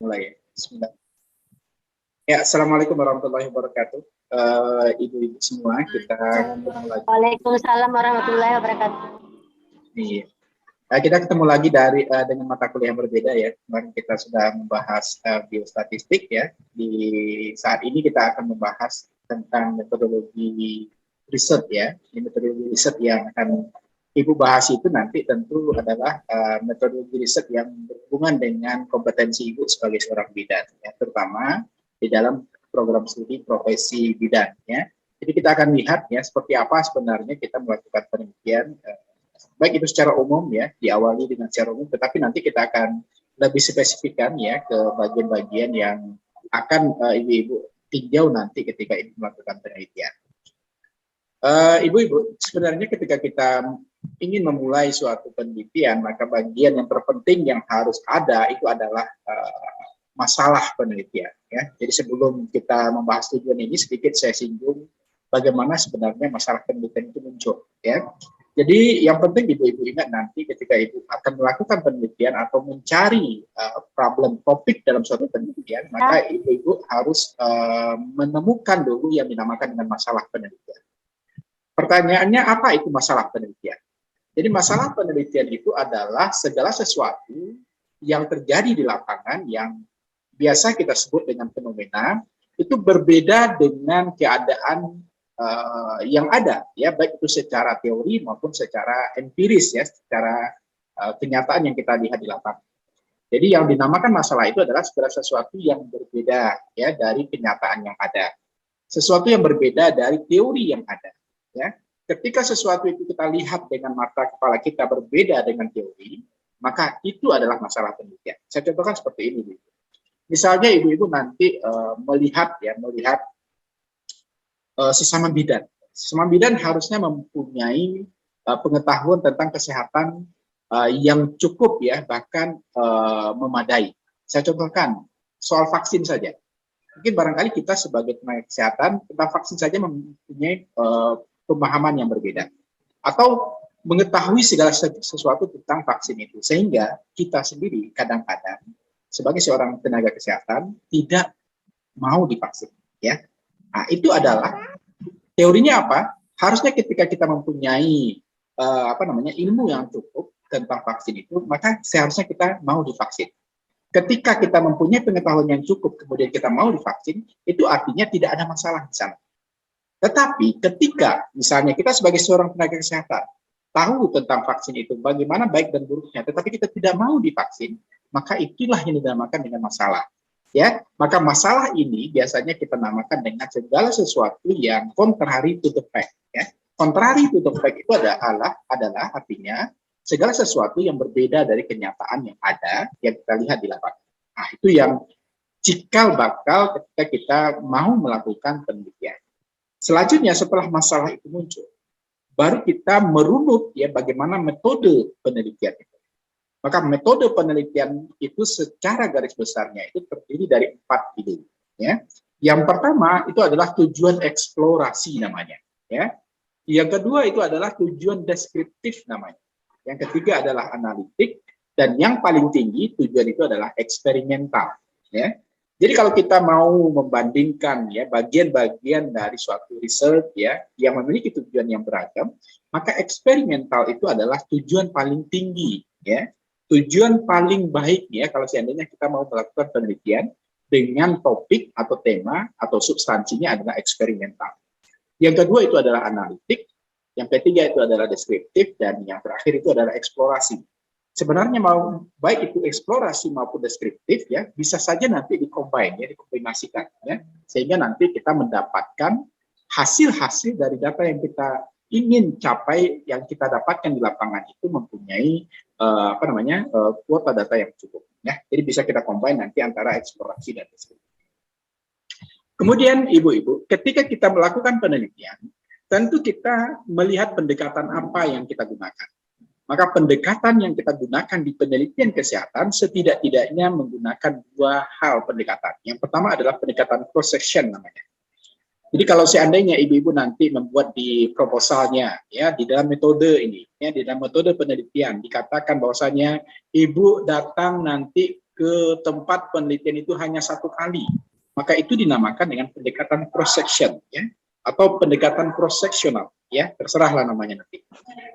Mulai. Bismillah. Ya, assalamualaikum warahmatullahi wabarakatuh. Ibu-ibu semua, kita ketemu lagi. Waalaikumsalam warahmatullahi wabarakatuh. Iya. Kita ketemu lagi dengan mata kuliah yang berbeda ya. Kemarin kita sudah membahas biostatistik ya. Di saat ini kita akan membahas tentang metodologi riset ya. Ini metodologi riset yang akan Ibu bahas itu nanti tentu adalah metodologi riset yang berhubungan dengan kompetensi Ibu sebagai seorang bidan, ya, terutama di dalam program studi profesi bidan. Ya. Jadi kita akan lihat ya seperti apa sebenarnya kita melakukan penelitian, baik itu secara umum ya, diawali dengan secara umum, tetapi nanti kita akan lebih spesifikkan ya ke bagian-bagian yang akan Ibu-ibu tinjau nanti ketika Ibu melakukan penelitian. Ibu-ibu, sebenarnya ketika kita ingin memulai suatu penelitian, maka bagian yang terpenting yang harus ada itu adalah masalah penelitian. Ya. Jadi sebelum kita membahas tujuan ini, sedikit saya singgung bagaimana sebenarnya masalah penelitian itu muncul. Ya. Jadi yang penting ibu-ibu ingat nanti ketika ibu akan melakukan penelitian atau mencari problem topik dalam suatu penelitian, maka ibu-ibu harus menemukan dulu yang dinamakan dengan masalah penelitian. Pertanyaannya, apa itu masalah penelitian? Jadi masalah penelitian itu adalah segala sesuatu yang terjadi di lapangan yang biasa kita sebut dengan fenomena, itu berbeda dengan keadaan yang ada, ya, baik itu secara teori maupun secara empiris, ya, secara kenyataan yang kita lihat di lapangan. Jadi yang dinamakan masalah itu adalah segala sesuatu yang berbeda, ya, dari kenyataan yang ada, sesuatu yang berbeda dari teori yang ada. Ya, ketika sesuatu itu kita lihat dengan mata kepala kita berbeda dengan teori, maka itu adalah masalah penelitian. Saya contohkan seperti ini, Bu. Misalnya ibu-ibu nanti melihat sesama bidan. Sesama bidan harusnya mempunyai pengetahuan tentang kesehatan yang cukup ya, bahkan memadai. Saya contohkan soal vaksin saja. Mungkin barangkali kita sebagai tenaga kesehatan tentang vaksin saja mempunyai pemahaman yang berbeda, atau mengetahui segala sesuatu tentang vaksin itu, sehingga kita sendiri kadang-kadang sebagai seorang tenaga kesehatan tidak mau divaksin, ya. Nah, itu adalah teorinya apa? Harusnya ketika kita mempunyai ilmu yang cukup tentang vaksin itu, maka seharusnya kita mau divaksin. Ketika kita mempunyai pengetahuan yang cukup, kemudian kita mau divaksin, itu artinya tidak ada masalah di sana. Tetapi ketika misalnya kita sebagai seorang tenaga kesehatan tahu tentang vaksin itu, bagaimana baik dan buruknya, tetapi kita tidak mau divaksin, maka itulah yang dinamakan dengan masalah. Ya, maka masalah ini biasanya kita namakan dengan segala sesuatu yang contrary to the fact. Ya. Contrary to the fact itu adalah artinya segala sesuatu yang berbeda dari kenyataan yang ada, yang kita lihat di lapangan. Nah, itu yang cikal bakal ketika kita mau melakukan penelitian. Selanjutnya setelah masalah itu muncul, baru kita merunut ya bagaimana metode penelitian itu. Maka metode penelitian itu secara garis besarnya itu terdiri dari 4 ide. Ya. Yang pertama itu adalah tujuan eksplorasi namanya. Ya. Yang kedua itu adalah tujuan deskriptif namanya. Yang ketiga adalah analitik, dan yang paling tinggi tujuan itu adalah eksperimental. Ya. Jadi kalau kita mau membandingkan ya bagian-bagian dari suatu riset ya yang memiliki tujuan yang beragam, maka eksperimental itu adalah tujuan paling tinggi ya. Tujuan paling baik ya kalau seandainya kita mau melakukan penelitian dengan topik atau tema atau substansinya adalah eksperimental. Yang kedua itu adalah analitik, yang ketiga itu adalah deskriptif, dan yang terakhir itu adalah eksplorasi. Sebenarnya mau baik itu eksplorasi maupun deskriptif ya bisa saja nanti dikombinasikan ya, sehingga nanti kita mendapatkan hasil-hasil dari data yang kita ingin capai, yang kita dapatkan di lapangan itu mempunyai kuota data yang cukup ya. Jadi bisa kita combine nanti antara eksplorasi dan deskriptif. Kemudian ibu-ibu, ketika kita melakukan penelitian, tentu kita melihat pendekatan apa yang kita gunakan. Maka pendekatan yang kita gunakan di penelitian kesehatan setidak-tidaknya menggunakan 2 hal pendekatan. Yang pertama adalah pendekatan cross-section namanya. Jadi kalau seandainya ibu-ibu nanti membuat di proposalnya, ya di dalam metode ini, ya di dalam metode penelitian dikatakan bahwasanya ibu datang nanti ke ke tempat penelitian itu hanya satu kali, maka itu dinamakan dengan pendekatan cross section, ya, atau pendekatan cross seksional, ya, terserahlah namanya nanti.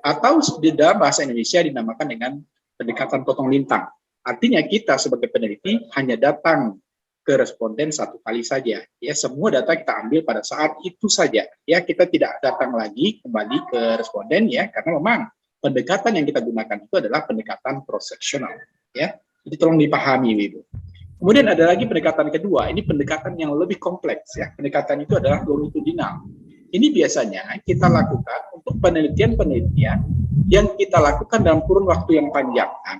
Atau di dalam bahasa Indonesia dinamakan dengan pendekatan potong lintang. Artinya kita sebagai peneliti hanya datang ke responden satu kali saja, ya, semua data kita ambil pada saat itu saja, ya, kita tidak datang lagi kembali ke responden, ya, karena memang pendekatan yang kita gunakan itu adalah pendekatan cross seksional, ya. Jadi tolong dipahami, Ibu. Kemudian ada lagi pendekatan kedua, ini pendekatan yang lebih kompleks, ya. Pendekatan itu adalah longitudinal. Ini biasanya kita lakukan untuk penelitian-penelitian yang kita lakukan dalam kurun waktu yang panjang. Nah,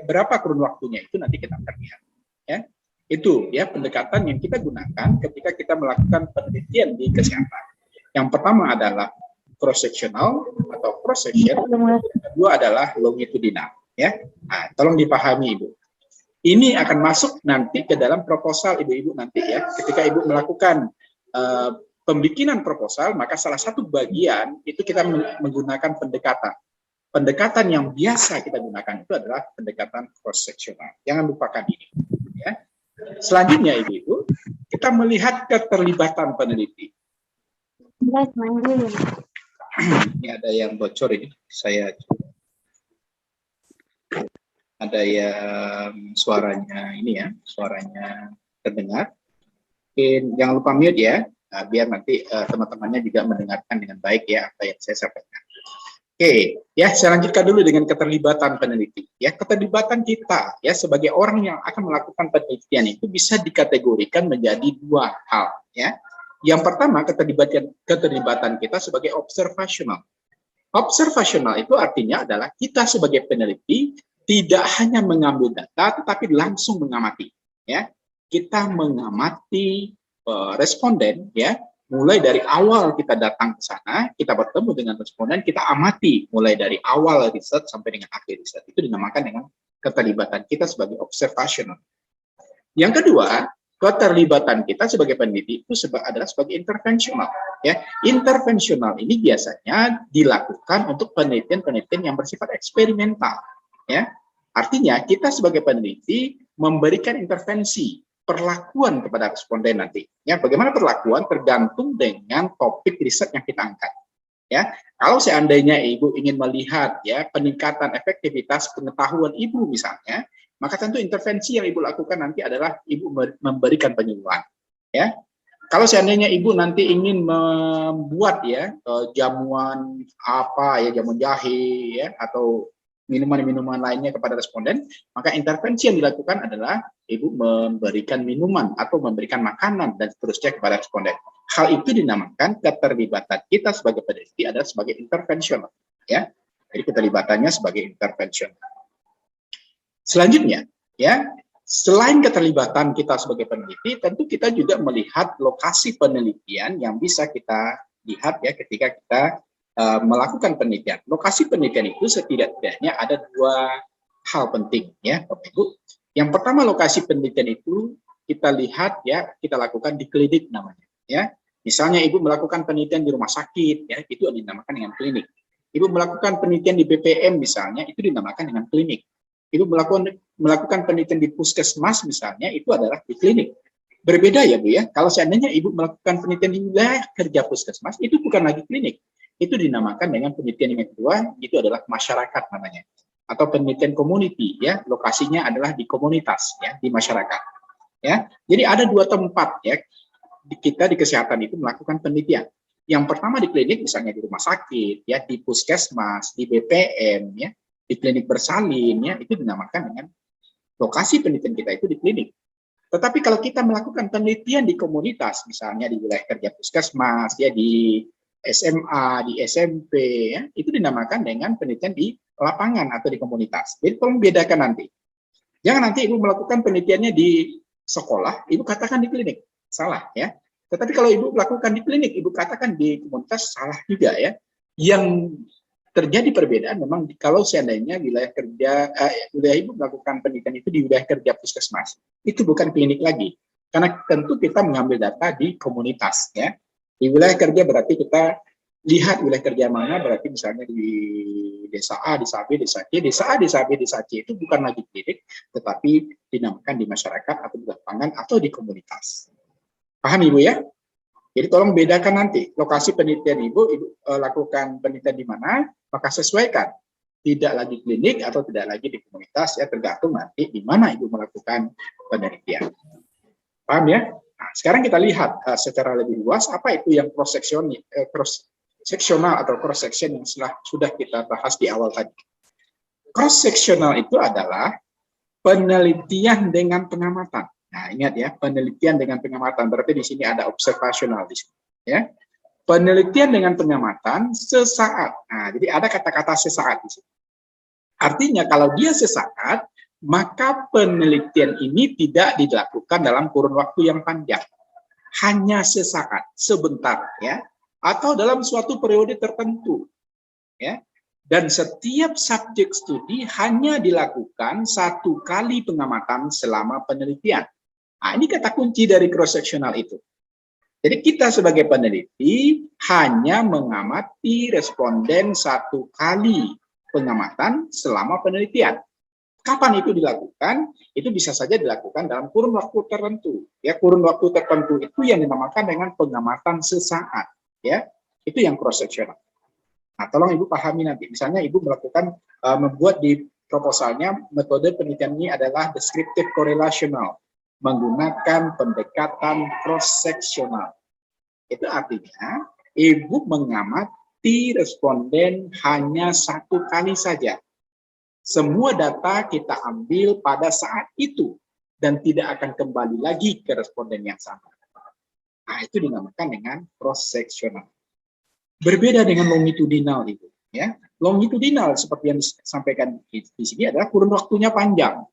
berapa kurun waktunya itu nanti kita akan lihat, ya. Itu ya pendekatan yang kita gunakan ketika kita melakukan penelitian di kesehatan. Yang pertama adalah cross sectional atau cross section, yang kedua adalah longitudinal, ya. Nah, tolong dipahami, Ibu. Ini akan masuk nanti ke dalam proposal Ibu-ibu nanti, ya. Ketika Ibu melakukan pembikinan proposal, maka salah satu bagian itu kita menggunakan pendekatan. Pendekatan yang biasa kita gunakan itu adalah pendekatan cross sectional. Jangan lupakan ini, ya. Selanjutnya, Ibu-ibu, kita melihat keterlibatan peneliti. Ini ada yang bocor ini, saya ada yang suaranya ini ya, suaranya terdengar. Jangan lupa mute ya, biar nanti teman-temannya juga mendengarkan dengan baik ya apa yang saya sampaikan. Oke, ya saya lanjutkan dulu dengan keterlibatan peneliti. Ya, keterlibatan kita ya sebagai orang yang akan melakukan penelitian itu bisa dikategorikan menjadi dua hal. Ya, yang pertama keterlibatan kita sebagai observational. Observational itu artinya adalah kita sebagai peneliti tidak hanya mengambil data, tetapi langsung mengamati. Ya, kita mengamati responden ya. Mulai dari awal kita datang ke sana, kita bertemu dengan responden, kita amati mulai dari awal riset sampai dengan akhir riset. Itu dinamakan dengan keterlibatan kita sebagai observational. Yang kedua, keterlibatan kita sebagai peneliti itu adalah sebagai interventional. Ya, interventional ini biasanya dilakukan untuk penelitian-penelitian yang bersifat eksperimental. Ya, artinya kita sebagai peneliti memberikan intervensi perlakuan kepada responden nanti. Ya, bagaimana perlakuan tergantung dengan topik riset yang kita angkat. Ya, kalau seandainya Ibu ingin melihat ya peningkatan efektivitas pengetahuan Ibu misalnya, maka tentu intervensi yang Ibu lakukan nanti adalah Ibu memberikan penyuluhan. Ya, kalau seandainya Ibu nanti ingin membuat ya jamuan apa ya, jamuan jahe ya atau minuman-minuman lainnya kepada responden, maka intervensi yang dilakukan adalah Ibu memberikan minuman atau memberikan makanan dan seterusnya kepada responden. Hal itu dinamakan keterlibatan kita sebagai peneliti adalah sebagai intervensional, ya. Jadi keterlibatannya sebagai intervensional. Selanjutnya, ya, selain keterlibatan kita sebagai peneliti, tentu kita juga melihat lokasi penelitian yang bisa kita lihat ya ketika kita melakukan penelitian. Lokasi penelitian itu setidak-tidaknya ada dua hal penting ya, Bapak Ibu. Yang pertama, lokasi penelitian itu kita lihat ya, kita lakukan di klinik namanya ya. Misalnya Ibu melakukan penelitian di rumah sakit ya, itu dinamakan dengan klinik. Ibu melakukan penelitian di BPM misalnya, itu dinamakan dengan klinik. Ibu melakukan penelitian di puskesmas misalnya, itu adalah di klinik. Berbeda ya Bu ya, kalau seandainya Ibu melakukan penelitian di wilayah kerja puskesmas, itu bukan lagi klinik. Itu dinamakan dengan penelitian yang kedua, itu adalah masyarakat namanya, atau penelitian community ya, lokasinya adalah di komunitas ya, di masyarakat ya. Jadi ada dua tempat ya kita di kesehatan itu melakukan penelitian. Yang pertama di klinik, misalnya di rumah sakit ya, di puskesmas, di BPM ya, di klinik bersalin ya, itu dinamakan dengan lokasi penelitian kita itu di klinik. Tetapi kalau kita melakukan penelitian di komunitas, misalnya di wilayah kerja puskesmas ya, di SMA, di SMP, ya, itu dinamakan dengan penelitian di lapangan atau di komunitas. Jadi tolong bedakan nanti. Jangan nanti Ibu melakukan penelitiannya di sekolah, Ibu katakan di klinik. Salah ya. Tetapi kalau Ibu melakukan di klinik, Ibu katakan di komunitas, salah juga ya. Yang terjadi perbedaan memang kalau seandainya wilayah kerja, wilayah Ibu melakukan penelitian itu di wilayah kerja puskesmas. Itu bukan klinik lagi. Karena tentu kita mengambil data di komunitas ya. Di wilayah kerja berarti kita lihat wilayah kerja mana, berarti misalnya di desa A, desa B, desa C, desa A, desa B, desa C itu bukan lagi klinik, tetapi dinamakan di masyarakat atau di lapangan atau di komunitas. Paham Ibu ya? Jadi tolong bedakan nanti lokasi penelitian Ibu lakukan penelitian di mana, maka sesuaikan. Tidak lagi klinik atau tidak lagi di komunitas, ya tergantung nanti di mana Ibu melakukan penelitian. Paham ya? Nah, sekarang kita lihat secara lebih luas apa itu yang cross sectional atau cross section yang sudah kita bahas di awal tadi. Cross sectional itu adalah penelitian dengan pengamatan. Nah, ingat ya, penelitian dengan pengamatan berarti di sini ada observational di sini, ya. Penelitian dengan pengamatan sesaat. Nah, jadi ada kata-kata sesaat di sini. Artinya kalau dia sesaat, maka penelitian ini tidak dilakukan dalam kurun waktu yang panjang. Hanya sesaat, sebentar, ya. Atau dalam suatu periode tertentu, ya. Dan setiap subjek studi hanya dilakukan satu kali pengamatan selama penelitian. Nah, ini kata kunci dari cross-sectional itu. Jadi kita sebagai peneliti hanya mengamati responden satu kali pengamatan selama penelitian. Kapan itu dilakukan? Itu bisa saja dilakukan dalam kurun waktu tertentu. Ya, kurun waktu tertentu itu yang dinamakan dengan pengamatan sesaat. Ya, itu yang cross-sectional. Nah, tolong Ibu pahami nanti. Misalnya Ibu melakukan, membuat di proposalnya metode penelitian ini adalah descriptive correlational, menggunakan pendekatan cross-sectional. Itu artinya Ibu mengamati responden hanya satu kali saja. Semua data kita ambil pada saat itu dan tidak akan kembali lagi ke responden yang sama. Nah, itu dinamakan dengan cross-sectional. Berbeda dengan longitudinal itu, ya. Longitudinal seperti yang disampaikan di sini adalah kurun waktunya panjang.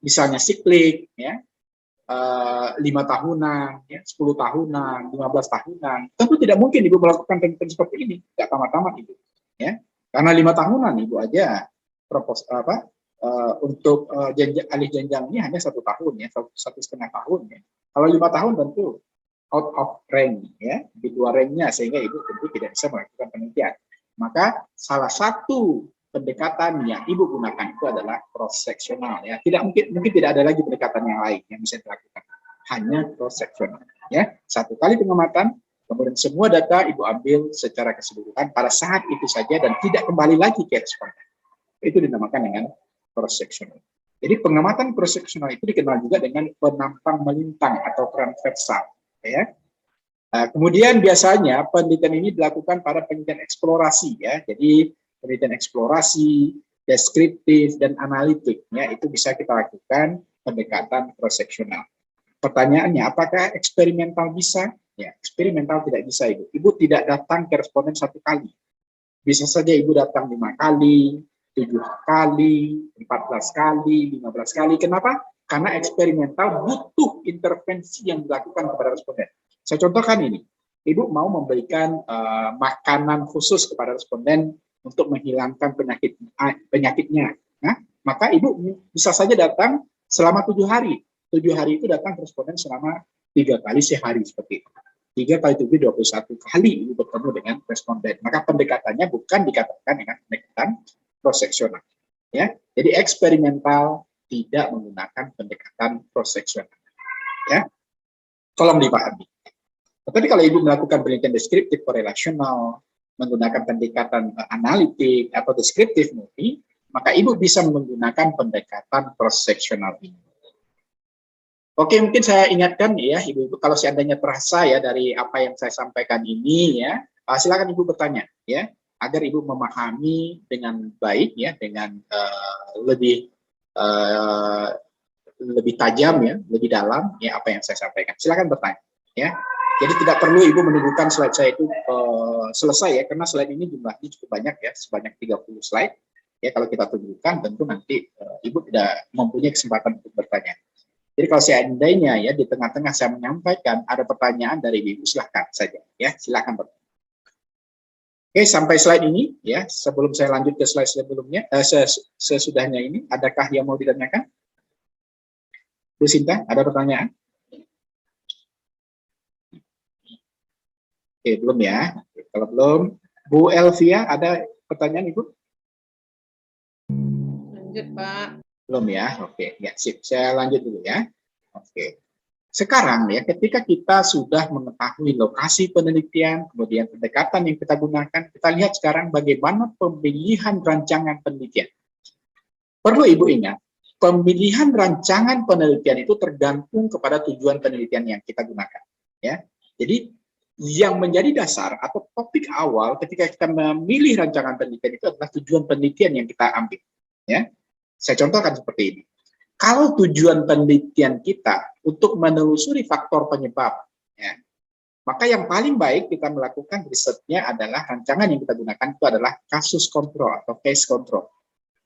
Misalnya siklik, ya. 5 tahunan, ya, 10 tahunan, 15 tahunan. Tentu tidak mungkin Ibu melakukan penelitian seperti ini, tidak tamat-tamat Ibu, ya. Karena 5 tahunan Ibu aja untuk alih jenjang ini hanya 1 tahun, ya, 1,5 tahun, ya. Kalau 5 tahun tentu out of rank, ya, di luar ranknya, sehingga Ibu tentu tidak bisa melakukan penelitian. Maka salah satu pendekatan yang Ibu gunakan itu adalah cross-sectional, ya. Mungkin tidak ada lagi pendekatan yang lain yang bisa dilakukan. Hanya cross-sectional, ya. Satu kali pengamatan, kemudian semua data Ibu ambil secara keseluruhan pada saat itu saja dan tidak kembali lagi ke responden. Itu dinamakan dengan cross-sectional. Jadi pengamatan cross-sectional itu dikenal juga dengan penampang melintang atau transversal, ya. Kemudian biasanya penelitian ini dilakukan pada penelitian eksplorasi, ya. Jadi penelitian eksplorasi, deskriptif, dan analitik, ya, itu bisa kita lakukan pendekatan cross-sectional. Pertanyaannya, apakah eksperimental bisa? Ya, eksperimental tidak bisa, Ibu. Ibu tidak datang ke responden 1 kali. Bisa saja Ibu datang 5 kali, 7 kali, 14 kali, 15 kali. Kenapa? Karena eksperimental butuh intervensi yang dilakukan kepada responden. Saya contohkan ini. Ibu mau memberikan makanan khusus kepada responden untuk menghilangkan penyakitnya. Nah, maka Ibu bisa saja datang selama 7 hari. 7 hari itu datang responden selama 3 kali sehari seperti itu. 3 kali 7, 21 kali Ibu bertemu dengan responden. Maka pendekatannya bukan dikatakan dengan pendekatan cross-sectional. Ya, jadi eksperimental tidak menggunakan pendekatan cross-sectional. Ya, tolong dipahami. Tetapi kalau Ibu melakukan penelitian deskriptif korelasional, menggunakan pendekatan analitik atau deskriptif murni, maka Ibu bisa menggunakan pendekatan cross-sectional ini. Oke, mungkin saya ingatkan ya, Ibu-ibu, kalau seandainya terasa ya dari apa yang saya sampaikan ini ya, silakan Ibu bertanya ya, agar Ibu memahami dengan baik ya, dengan lebih tajam ya, lebih dalam ya apa yang saya sampaikan. Silakan bertanya ya. Jadi tidak perlu Ibu menunggukan slide saya itu selesai ya, karena slide ini jumlahnya cukup banyak ya, sebanyak 30 slide. Ya, kalau kita tunjukkan tentu nanti Ibu tidak mempunyai kesempatan untuk bertanya. Jadi kalau seandainya ya di tengah-tengah saya menyampaikan ada pertanyaan dari Ibu, silahkan saja ya, silahkan bertanya. Oke, sampai slide ini ya, sebelum saya lanjut ke slide sebelumnya, sesudahnya ini, adakah yang mau ditanyakan? Bu Sinta, ada pertanyaan? Oke, belum ya. Kalau belum, Bu Elvia, ada pertanyaan Ibu? Lanjut, Pak. Belum ya? Oke, ya sip. Saya lanjut dulu ya. Oke. Sekarang ya, ketika kita sudah mengetahui lokasi penelitian, kemudian pendekatan yang kita gunakan, kita lihat sekarang bagaimana pemilihan rancangan penelitian. Perlu Ibu ingat, pemilihan rancangan penelitian itu tergantung kepada tujuan penelitian yang kita gunakan. Ya, jadi yang menjadi dasar atau topik awal ketika kita memilih rancangan penelitian itu adalah tujuan penelitian yang kita ambil. Ya, saya contohkan seperti ini. Kalau tujuan penelitian kita untuk menelusuri faktor penyebab, ya, maka yang paling baik kita melakukan risetnya adalah rancangan yang kita gunakan itu adalah kasus kontrol atau case control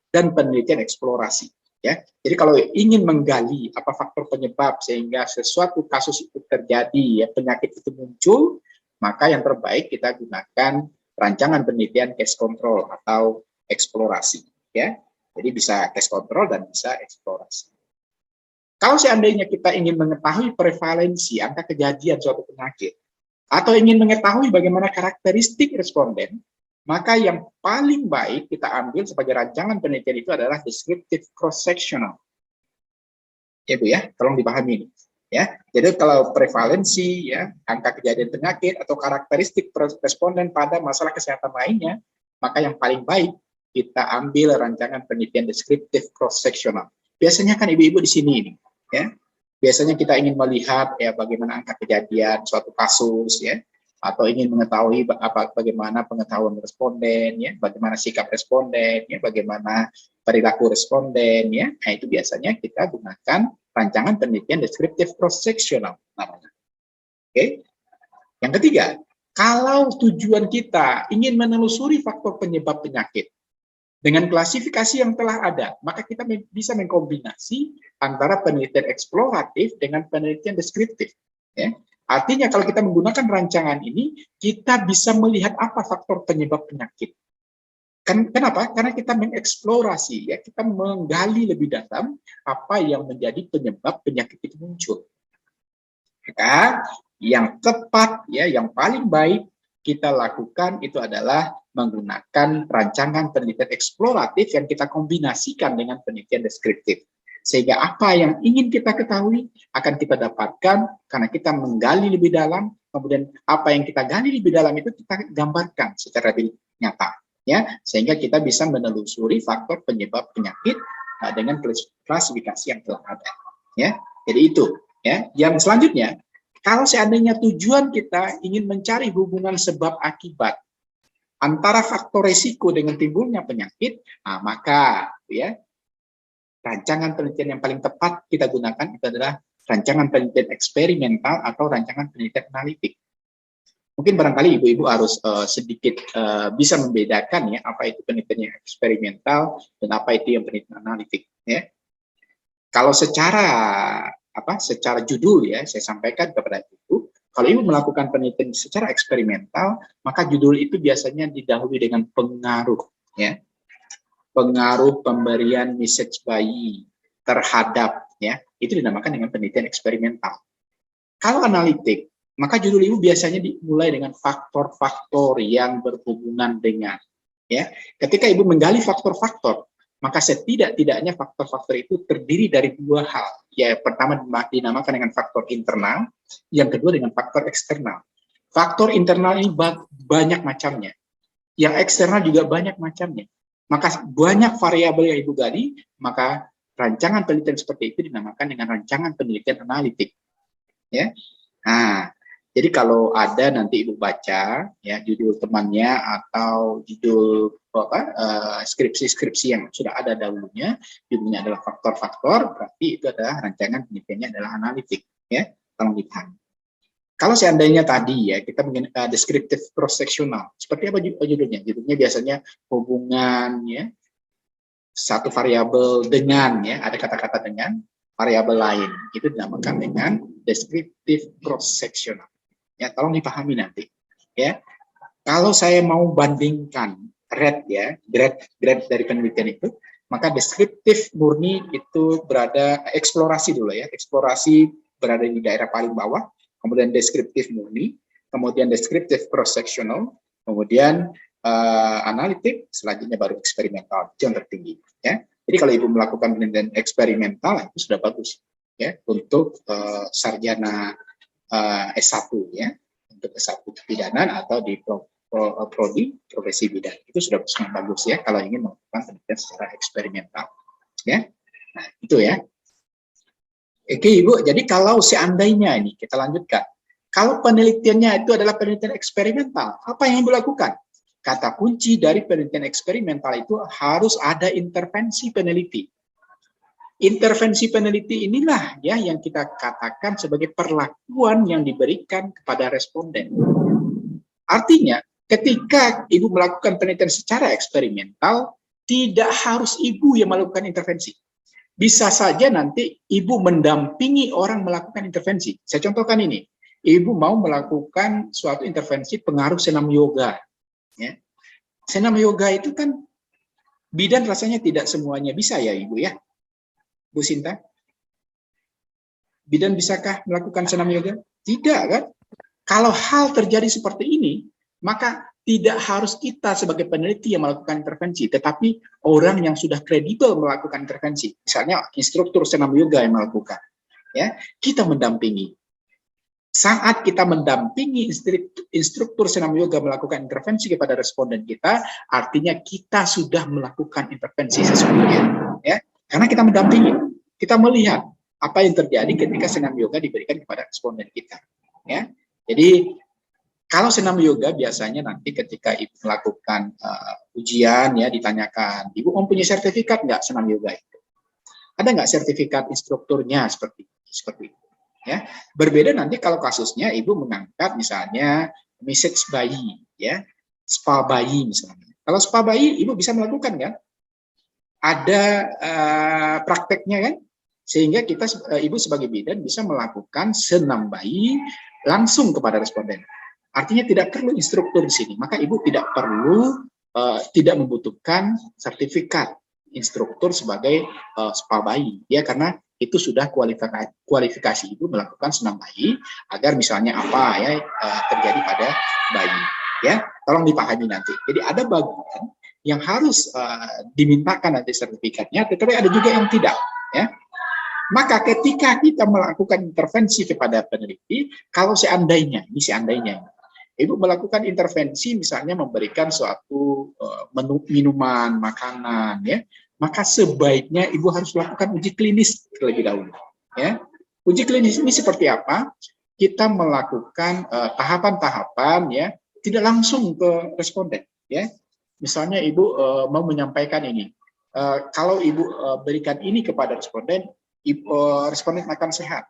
dan penelitian eksplorasi. Ya, jadi kalau ingin menggali apa faktor penyebab sehingga sesuatu kasus itu terjadi, ya, penyakit itu muncul, maka yang terbaik kita gunakan rancangan penelitian case control atau eksplorasi. Ya. Jadi bisa case control dan bisa eksplorasi. Kalau seandainya kita ingin mengetahui prevalensi angka kejadian suatu penyakit, atau ingin mengetahui bagaimana karakteristik responden, maka yang paling baik kita ambil sebagai rancangan penelitian itu adalah descriptive cross-sectional. Ya Bu ya, tolong dipahami ini. Ya, jadi kalau prevalensi, ya, angka kejadian penyakit atau karakteristik responden pada masalah kesehatan lainnya, maka yang paling baik kita ambil rancangan penelitian deskriptif cross-sectional. Biasanya kan ibu-ibu di sini ini, ya. Biasanya kita ingin melihat ya bagaimana angka kejadian suatu kasus, ya, atau ingin mengetahui bagaimana pengetahuan responden, ya, bagaimana sikap responden, ya, bagaimana perilaku responden, ya. Nah, itu biasanya kita gunakan rancangan penelitian deskriptif cross-sectional namanya. Oke. Yang ketiga, kalau tujuan kita ingin menelusuri faktor penyebab penyakit dengan klasifikasi yang telah ada, maka kita bisa mengkombinasi antara penelitian eksploratif dengan penelitian deskriptif. Ya. Artinya kalau kita menggunakan rancangan ini, kita bisa melihat apa faktor penyebab penyakit. Kenapa? Karena kita mengeksplorasi, ya, kita menggali lebih dalam apa yang menjadi penyebab penyakit itu muncul. Maka yang tepat, ya, yang paling baik kita lakukan itu adalah menggunakan rancangan penelitian eksploratif yang kita kombinasikan dengan penelitian deskriptif. Sehingga apa yang ingin kita ketahui akan kita dapatkan karena kita menggali lebih dalam, kemudian apa yang kita gali lebih dalam itu kita gambarkan secara nyata. Ya, sehingga kita bisa menelusuri faktor penyebab penyakit dengan klasifikasi yang telah ada. Ya, jadi itu. Ya, yang selanjutnya, kalau seandainya tujuan kita ingin mencari hubungan sebab akibat antara faktor resiko dengan timbulnya penyakit, nah, maka ya rancangan penelitian yang paling tepat kita gunakan itu adalah rancangan penelitian eksperimental atau rancangan penelitian analitik. Mungkin barangkali ibu-ibu harus sedikit bisa membedakan ya apa itu penelitian yang eksperimental dan apa itu yang penelitian analitik. Ya. Kalau secara judul ya saya sampaikan kepada ibu, kalau ibu melakukan penelitian secara eksperimental, maka judul itu biasanya didahului dengan pengaruh, ya, pengaruh pemberian message bayi terhadap, ya, itu dinamakan dengan penelitian eksperimental. Kalau analitik, maka judul ibu biasanya dimulai dengan faktor-faktor yang berhubungan dengan, ya, ketika ibu menggali faktor-faktor, maka setidak-tidaknya faktor-faktor itu terdiri dari dua hal. Ya, pertama dinamakan dengan faktor internal, yang kedua dengan faktor eksternal. Faktor internal ini banyak macamnya. Yang eksternal juga banyak macamnya. Maka banyak variabel yang ibu gali, maka rancangan penelitian seperti itu dinamakan dengan rancangan penelitian analitik. Ya. Nah, jadi kalau ada nanti ibu baca ya judul temannya atau judul skripsi-skripsi yang sudah ada dahulunya, judulnya adalah faktor-faktor, berarti itu adalah rancangan penelitiannya adalah analitik, ya, tolong dipahami. Kalau seandainya tadi ya kita deskriptif cross-sectional, seperti apa judulnya? Judulnya biasanya hubungan ya satu variabel dengan ya ada kata-kata dengan variabel lain, itu dinamakan dengan deskriptif cross-sectional. Ya, tolong dipahami nanti. Ya, kalau saya mau bandingkan grade dari penelitian itu, maka deskriptif murni itu berada eksplorasi dulu ya, eksplorasi berada di daerah paling bawah, kemudian deskriptif murni, kemudian deskriptif cross sectional, kemudian analitik, selanjutnya baru eksperimental, itu yang tertinggi. Ya. Jadi kalau ibu melakukan penelitian eksperimental itu sudah bagus, ya, untuk sarjana S1, ya, untuk S1 kebidanan atau di prodi profesi bidan, itu sudah sangat bagus, ya, kalau ingin melakukan penelitian secara eksperimental, ya. Nah, itu ya. Oke Ibu, jadi kalau seandainya ini kita lanjutkan, kalau penelitiannya itu adalah penelitian eksperimental, apa yang Ibu lakukan? Kata kunci dari penelitian eksperimental itu harus ada intervensi peneliti. Intervensi peneliti inilah ya yang kita katakan sebagai perlakuan yang diberikan kepada responden. Artinya, ketika Ibu melakukan penelitian secara eksperimental, tidak harus Ibu yang melakukan intervensi. Bisa saja nanti Ibu mendampingi orang melakukan intervensi. Saya contohkan ini. Ibu mau melakukan suatu intervensi pengaruh senam yoga. Ya. Senam yoga itu kan bidan rasanya tidak semuanya bisa ya Ibu ya. Bu Sinta? Bidan bisakah melakukan senam yoga? Tidak kan? Kalau hal terjadi seperti ini, maka tidak harus kita sebagai peneliti yang melakukan intervensi, tetapi orang yang sudah kredibel melakukan intervensi. Misalnya instruktur senam yoga yang melakukan. Ya, kita mendampingi. Saat kita mendampingi instruktur senam yoga melakukan intervensi kepada responden kita, artinya kita sudah melakukan intervensi sesungguhnya. Ya, karena kita mendampingi, kita melihat apa yang terjadi ketika senam yoga diberikan kepada responden kita. Ya, jadi kalau senam yoga biasanya nanti ketika Ibu melakukan ujian ya ditanyakan, Ibu mempunyai sertifikat nggak senam yoga itu? Ada nggak sertifikat instrukturnya seperti itu? Ya, berbeda nanti kalau kasusnya Ibu mengangkat misalnya message bayi, ya, spa bayi misalnya. Kalau spa bayi Ibu bisa melakukan kan? Ada prakteknya kan? Sehingga kita Ibu sebagai bidan bisa melakukan senam bayi langsung kepada responden. Artinya tidak perlu instruktur di sini, maka Ibu tidak perlu tidak membutuhkan sertifikat instruktur sebagai spa bayi, ya, karena itu sudah kualifikasi Ibu melakukan senam bayi agar misalnya apa ya terjadi pada bayi, ya, tolong dipahami nanti. Jadi ada bagian yang harus dimintakan nanti sertifikatnya, tetapi ada juga yang tidak, ya. Maka ketika kita melakukan intervensi kepada peneliti, kalau seandainya, ini seandainya, Ibu melakukan intervensi misalnya memberikan suatu menu minuman, makanan, ya, maka sebaiknya Ibu harus melakukan uji klinis terlebih dahulu. Ya. Uji klinis ini seperti apa? Kita melakukan tahapan-tahapan, ya, tidak langsung ke responden. Ya. Misalnya Ibu mau menyampaikan ini, kalau Ibu berikan ini kepada responden, responden akan sehat.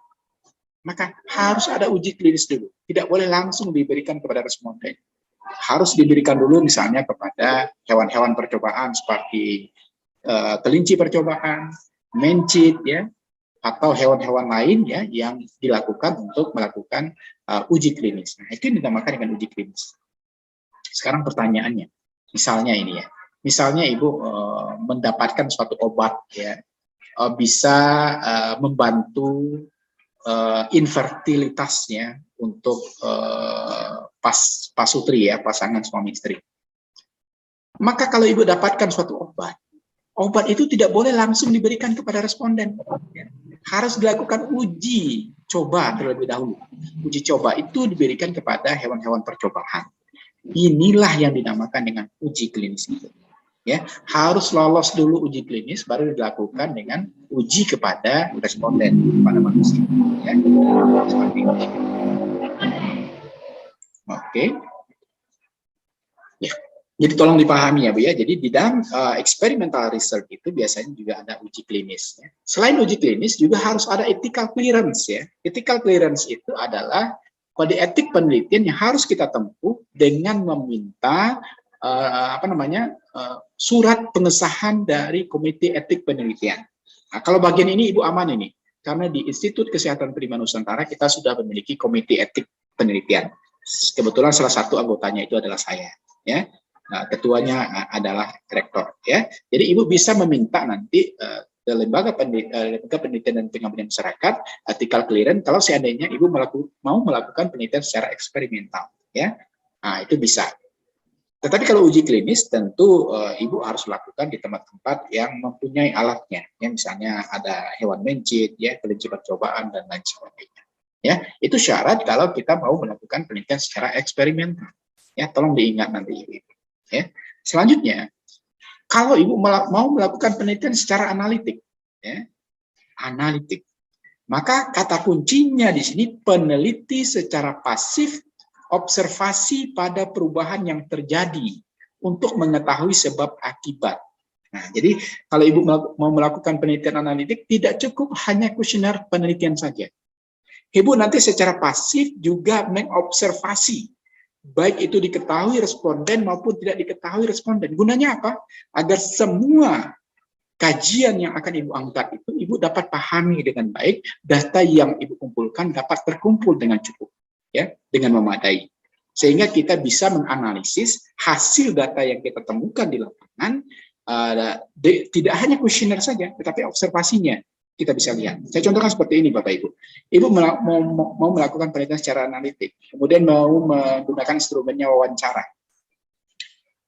Maka harus ada uji klinis dulu. Tidak boleh langsung diberikan kepada responden. Harus diberikan dulu misalnya kepada hewan-hewan percobaan seperti kelinci percobaan, mencit, ya, atau hewan-hewan lain ya yang dilakukan untuk melakukan uji klinis. Nah, itu dinamakan dengan uji klinis. Sekarang pertanyaannya, misalnya ini ya, misalnya Ibu mendapatkan suatu obat ya, bisa membantu infertilitasnya untuk pasutri ya, pasangan suami istri. Maka kalau Ibu dapatkan suatu obat itu tidak boleh langsung diberikan kepada responden. Ya. Harus dilakukan uji coba terlebih dahulu. Uji coba itu diberikan kepada hewan-hewan percobaan. Inilah yang dinamakan dengan uji klinis itu. Ya, harus lolos dulu uji klinis baru dilakukan dengan uji kepada responden, kepada manusia. Ya, seperti itu. Oke. Ya. Jadi tolong dipahami ya Bu ya. Jadi di dalam experimental research itu biasanya juga ada uji klinis. Ya. Selain uji klinis juga harus ada ethical clearance ya. Ethical clearance itu adalah kode etik penelitian yang harus kita tempuh dengan meminta surat pengesahan dari Komite Etik Penelitian. Nah, kalau bagian ini Ibu aman ini, karena di Institut Kesehatan Prima Nusantara kita sudah memiliki Komite Etik Penelitian. Kebetulan salah satu anggotanya itu adalah saya, ya. Nah, ketuanya adalah rektor, ya. Jadi Ibu bisa meminta nanti ke lembaga penelitian dan pengabdian masyarakat ethical clearance kalau seandainya Ibu mau melakukan penelitian secara eksperimental, ya. Nah, itu bisa. Tetapi kalau uji klinis tentu ibu harus lakukan di tempat-tempat yang mempunyai alatnya, ya misalnya ada hewan menjit, ya kelinci percobaan dan lain sebagainya. Ya, itu syarat kalau kita mau melakukan penelitian secara eksperimental. Ya, tolong diingat nanti ibu. Ya, selanjutnya, kalau ibu mau melakukan penelitian secara analitik, ya, analitik, maka kata kuncinya di sini peneliti secara pasif observasi pada perubahan yang terjadi untuk mengetahui sebab akibat. Nah, jadi kalau ibu mau melakukan penelitian analitik, tidak cukup hanya kuesioner penelitian saja. Ibu nanti secara pasif juga mengobservasi, baik itu diketahui responden maupun tidak diketahui responden. Gunanya apa? Agar semua kajian yang akan ibu angkat itu ibu dapat pahami dengan baik, data yang ibu kumpulkan dapat terkumpul dengan cukup, ya, dengan memadai, sehingga kita bisa menganalisis hasil data yang kita temukan di lapangan, tidak hanya kuesioner saja, tetapi observasinya kita bisa lihat. Saya contohkan seperti ini, Bapak Ibu. Ibu mau melakukan penelitian secara analitik, kemudian mau menggunakan instrumennya wawancara.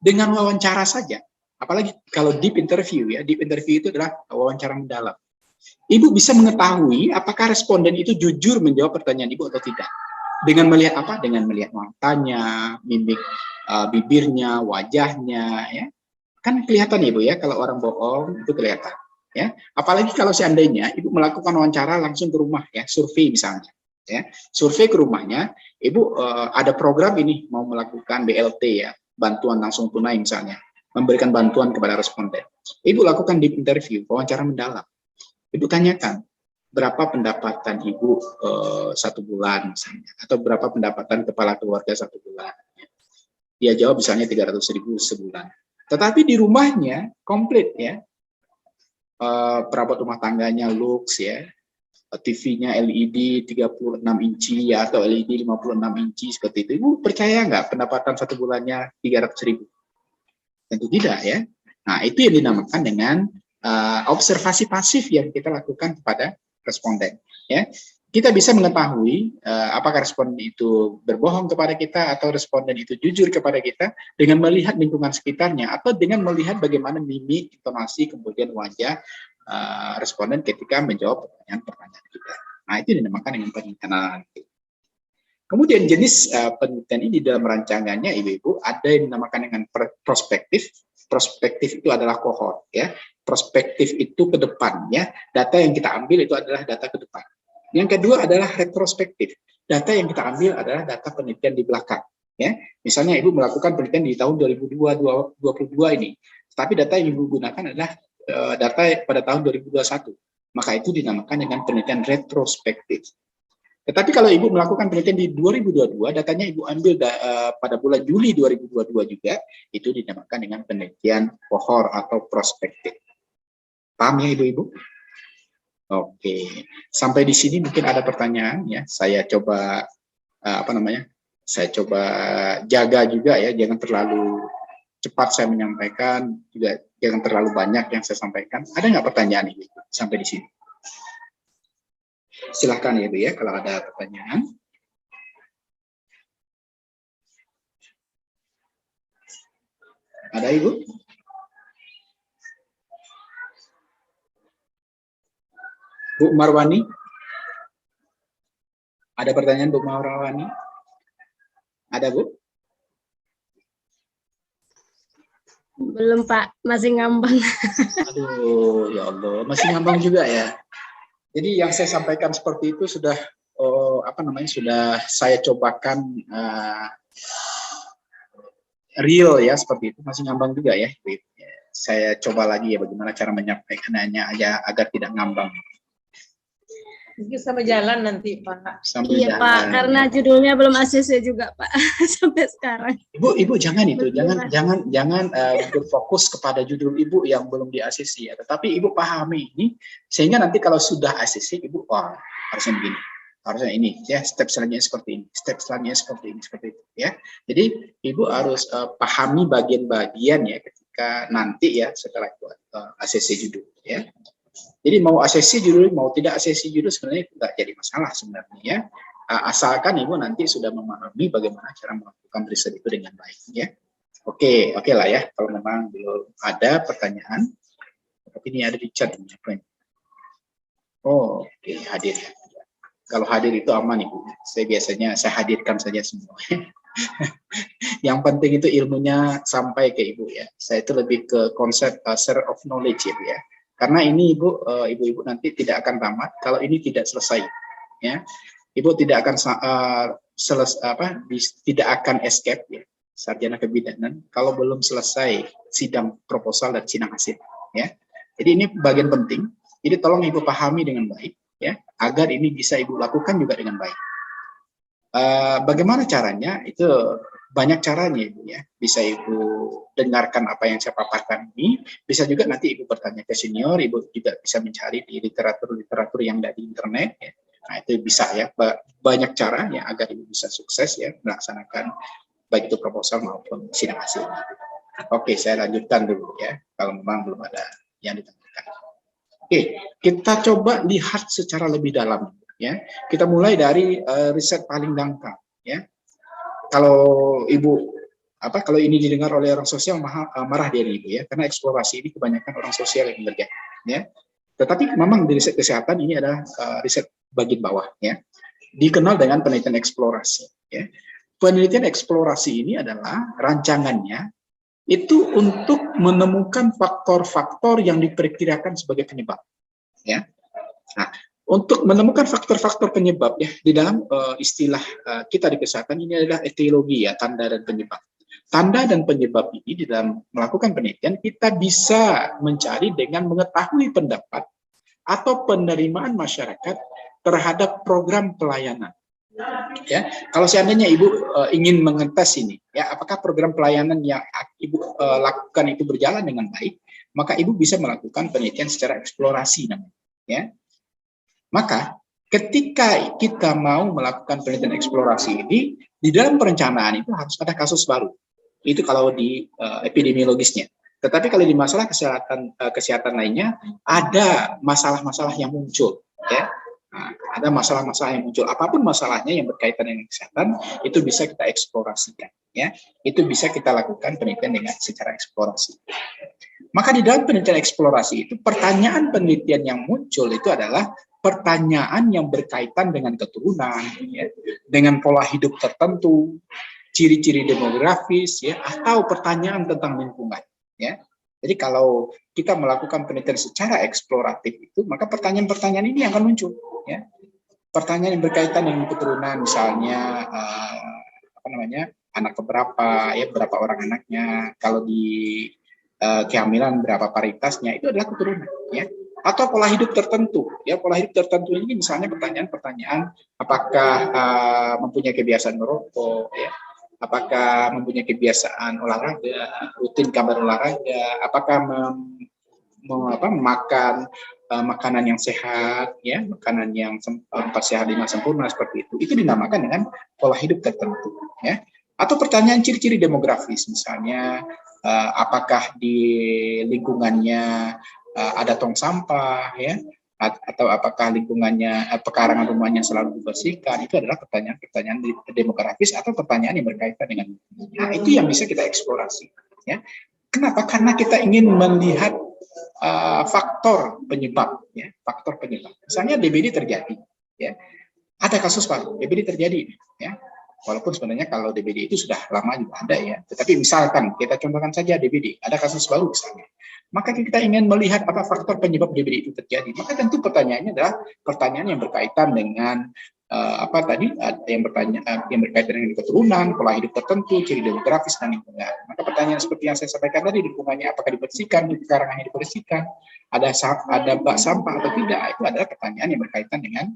Dengan wawancara saja, apalagi kalau deep interview, ya, deep interview itu adalah wawancara mendalam. Ibu bisa mengetahui apakah responden itu jujur menjawab pertanyaan ibu atau tidak. Dengan melihat apa? Dengan melihat matanya, mimik bibirnya, wajahnya, ya. Kan kelihatan ibu ya, kalau orang bohong itu kelihatan. Ya, apalagi kalau seandainya ibu melakukan wawancara langsung ke rumah, ya, survei misalnya, ya, survei ke rumahnya, ibu ada program ini mau melakukan BLT, ya, bantuan langsung tunai misalnya, memberikan bantuan kepada responden. Ibu lakukan deep interview, wawancara mendalam. Ibu tanyakan berapa pendapatan ibu 1 bulan misalnya, atau berapa pendapatan kepala keluarga 1 bulan. Dia jawab misalnya 300.000 sebulan. Tetapi di rumahnya komplit, ya. Perabot rumah tangganya lux, ya, TV-nya LED 36 inci, ya, atau LED 56 inci seperti itu. Ibu percaya nggak pendapatan 1 bulannya 300.000? Tentu tidak, ya. Nah, itu yang dinamakan dengan observasi pasif yang kita lakukan kepada responden. Ya, kita bisa mengetahui apakah responden itu berbohong kepada kita atau responden itu jujur kepada kita dengan melihat lingkungan sekitarnya atau dengan melihat bagaimana mimik, intonasi, kemudian wajah responden ketika menjawab pertanyaan-pertanyaan kita. Nah, itu dinamakan dengan penelitian analitik. Kemudian jenis penelitian ini dalam rancangannya ibu-ibu ada yang dinamakan dengan prospektif. Prospektif itu adalah kohort, ya. Prospektif itu ke depan, ya. Data yang kita ambil itu adalah data ke depan. Yang kedua adalah retrospektif. Data yang kita ambil adalah data penelitian di belakang, ya. Misalnya ibu melakukan penelitian di tahun 2022 ini, tapi data yang ibu gunakan adalah data pada tahun 2021. Maka itu dinamakan dengan penelitian retrospektif. Tetapi kalau ibu melakukan penelitian di 2022, datanya ibu ambil pada bulan Juli 2022 juga, itu dinamakan dengan penelitian kohort atau prospektif. Paham ya ibu-ibu? Oke, sampai di sini mungkin ada pertanyaan, ya. Saya coba Saya coba jaga juga, ya, jangan terlalu cepat saya menyampaikan, juga jangan terlalu banyak yang saya sampaikan. Ada nggak pertanyaan ibu sampai di sini? Silahkan ya, Bu, ya, kalau ada pertanyaan. Ada Ibu? Bu Marwani? Ada pertanyaan Bu Marwani? Ada, Bu? Belum, Pak. Masih ngambang. Aduh, ya Allah. Masih ngambang juga, ya. Jadi yang saya sampaikan seperti itu sudah, sudah saya cobakan real, ya, seperti itu. Masih ngambang juga, ya. Saya coba lagi, ya, bagaimana cara menyampaikannya aja agar tidak ngambang. Mungkin sama jalan nanti, Pak. Iya, Pak, karena judulnya belum ACC juga, Pak, sampai sekarang. Ibu jangan itu, jangan berfokus kepada judul ibu yang belum di ACC, ya. Tetapi ibu pahami ini sehingga nanti kalau sudah ACC ibu harusnya begini, harusnya ini, ya, step selanjutnya seperti ini, step selanjutnya seperti ini, seperti itu, ya. Jadi ibu harus pahami bagian-bagian, ya, ketika nanti, ya, setelah itu ACC judul, ya. Jadi mau ACC judul, mau tidak ACC judul sebenarnya itu nggak jadi masalah sebenarnya, ya. Asalkan ibu nanti sudah memahami bagaimana cara melakukan riset itu dengan baik, ya. Oke lah ya, kalau memang belum ada pertanyaan. Tapi ini ada di chat. Oh, oke, hadir. Kalau hadir itu aman Ibu. Saya hadirkan saja semua. Yang penting itu ilmunya sampai ke Ibu ya. Saya itu lebih ke konsep share of knowledge ya. Karena ini Ibu-ibu nanti tidak akan tamat kalau ini tidak selesai ya. Ibu tidak akan tidak akan escape ya, sarjana kebidanan kalau belum selesai sidang proposal dan sidang hasil ya. Jadi ini bagian penting. Jadi tolong Ibu pahami dengan baik ya, agar ini bisa Ibu lakukan juga dengan baik. Bagaimana caranya? Itu banyak caranya Ibu ya. Bisa Ibu dengarkan apa yang saya paparkan ini, bisa juga nanti Ibu bertanya ke senior, Ibu juga bisa mencari di literatur yang ada di internet ya. Nah, itu bisa ya, banyak cara ya agar Ibu bisa sukses ya melaksanakan baik itu proposal maupun sidang hasil. Oke, saya lanjutkan dulu ya, kalau memang belum ada yang ditanyakan. Oke, kita coba lihat secara lebih dalam ya. Kita mulai dari riset paling dangkal ya. Kalau kalau ini didengar oleh orang sosial marah dari Ibu ya, karena eksplorasi ini kebanyakan orang sosial yang mengerjakan ya. Tetapi memang di riset kesehatan ini adalah riset bagian bawah ya. Dikenal dengan penelitian eksplorasi ya. Penelitian eksplorasi ini adalah rancangannya itu untuk menemukan faktor-faktor yang diperkirakan sebagai penyebab ya. Nah, untuk menemukan faktor-faktor penyebab ya, di dalam istilah kita di kesehatan ini adalah etiologi ya, tanda dan penyebab. Tanda dan penyebab ini di dalam melakukan penelitian kita bisa mencari dengan mengetahui pendapat atau penerimaan masyarakat terhadap program pelayanan. Ya, kalau seandainya Ibu ingin mengetes ini, ya, apakah program pelayanan yang Ibu lakukan itu berjalan dengan baik, maka Ibu bisa melakukan penelitian secara eksplorasi namanya. Ya, maka ketika kita mau melakukan penelitian eksplorasi ini, di dalam perencanaan itu harus ada kasus baru. Itu kalau di epidemiologisnya. Tetapi kalau di masalah kesehatan lainnya, ada masalah-masalah yang muncul. Ya. Nah, ada masalah-masalah yang muncul. Apapun masalahnya yang berkaitan dengan kesehatan, itu bisa kita eksplorasikan. Ya. Itu bisa kita lakukan penelitian dengan secara eksplorasi. Maka di dalam penelitian eksplorasi itu, pertanyaan penelitian yang muncul itu adalah pertanyaan yang berkaitan dengan keturunan, ya, dengan pola hidup tertentu, ciri-ciri demografis, ya, atau pertanyaan tentang lingkungan. Ya. Jadi kalau kita melakukan penelitian secara eksploratif itu, maka pertanyaan-pertanyaan ini akan muncul. Ya. Pertanyaan yang berkaitan dengan keturunan, misalnya anak keberapa, ya, berapa orang anaknya, kalau di kehamilan berapa paritasnya, itu adalah keturunan. Ya. Atau pola hidup tertentu, ya, pola hidup tertentu ini misalnya pertanyaan-pertanyaan apakah mempunyai kebiasaan merokok, ya, apakah mempunyai kebiasaan olahraga, rutin kabar olahraga, apakah makan makanan yang sehat, ya, makanan yang 4 sehat 5 sempurna seperti itu dinamakan dengan pola hidup tertentu, ya. Atau pertanyaan ciri-ciri demografis, misalnya apakah di lingkungannya ada tong sampah, ya, atau apakah lingkungannya pekarangan rumahnya selalu dibersihkan. Itu adalah pertanyaan-pertanyaan demografis atau pertanyaan yang berkaitan dengan itu yang bisa kita eksplorasi, ya. Kenapa? Karena kita ingin melihat faktor penyebab, ya, faktor penyebab. Misalnya DBD terjadi, ya, ada kasus baru DBD terjadi, ya. Walaupun sebenarnya kalau DBD itu sudah lama juga ada, ya. Tetapi misalkan kita contohkan saja DBD, ada kasus baru misalnya. Maka kita ingin melihat apa faktor penyebab DBD itu terjadi. Maka tentu pertanyaannya adalah pertanyaan yang berkaitan dengan yang berkaitan dengan keturunan, pola hidup tertentu, ciri demografis dan lingkungan. Maka pertanyaan seperti yang saya sampaikan tadi, lingkungannya apakah dibersihkan, pekarangannya dibersihkan, ada bak sampah atau tidak, itu adalah pertanyaan yang berkaitan dengan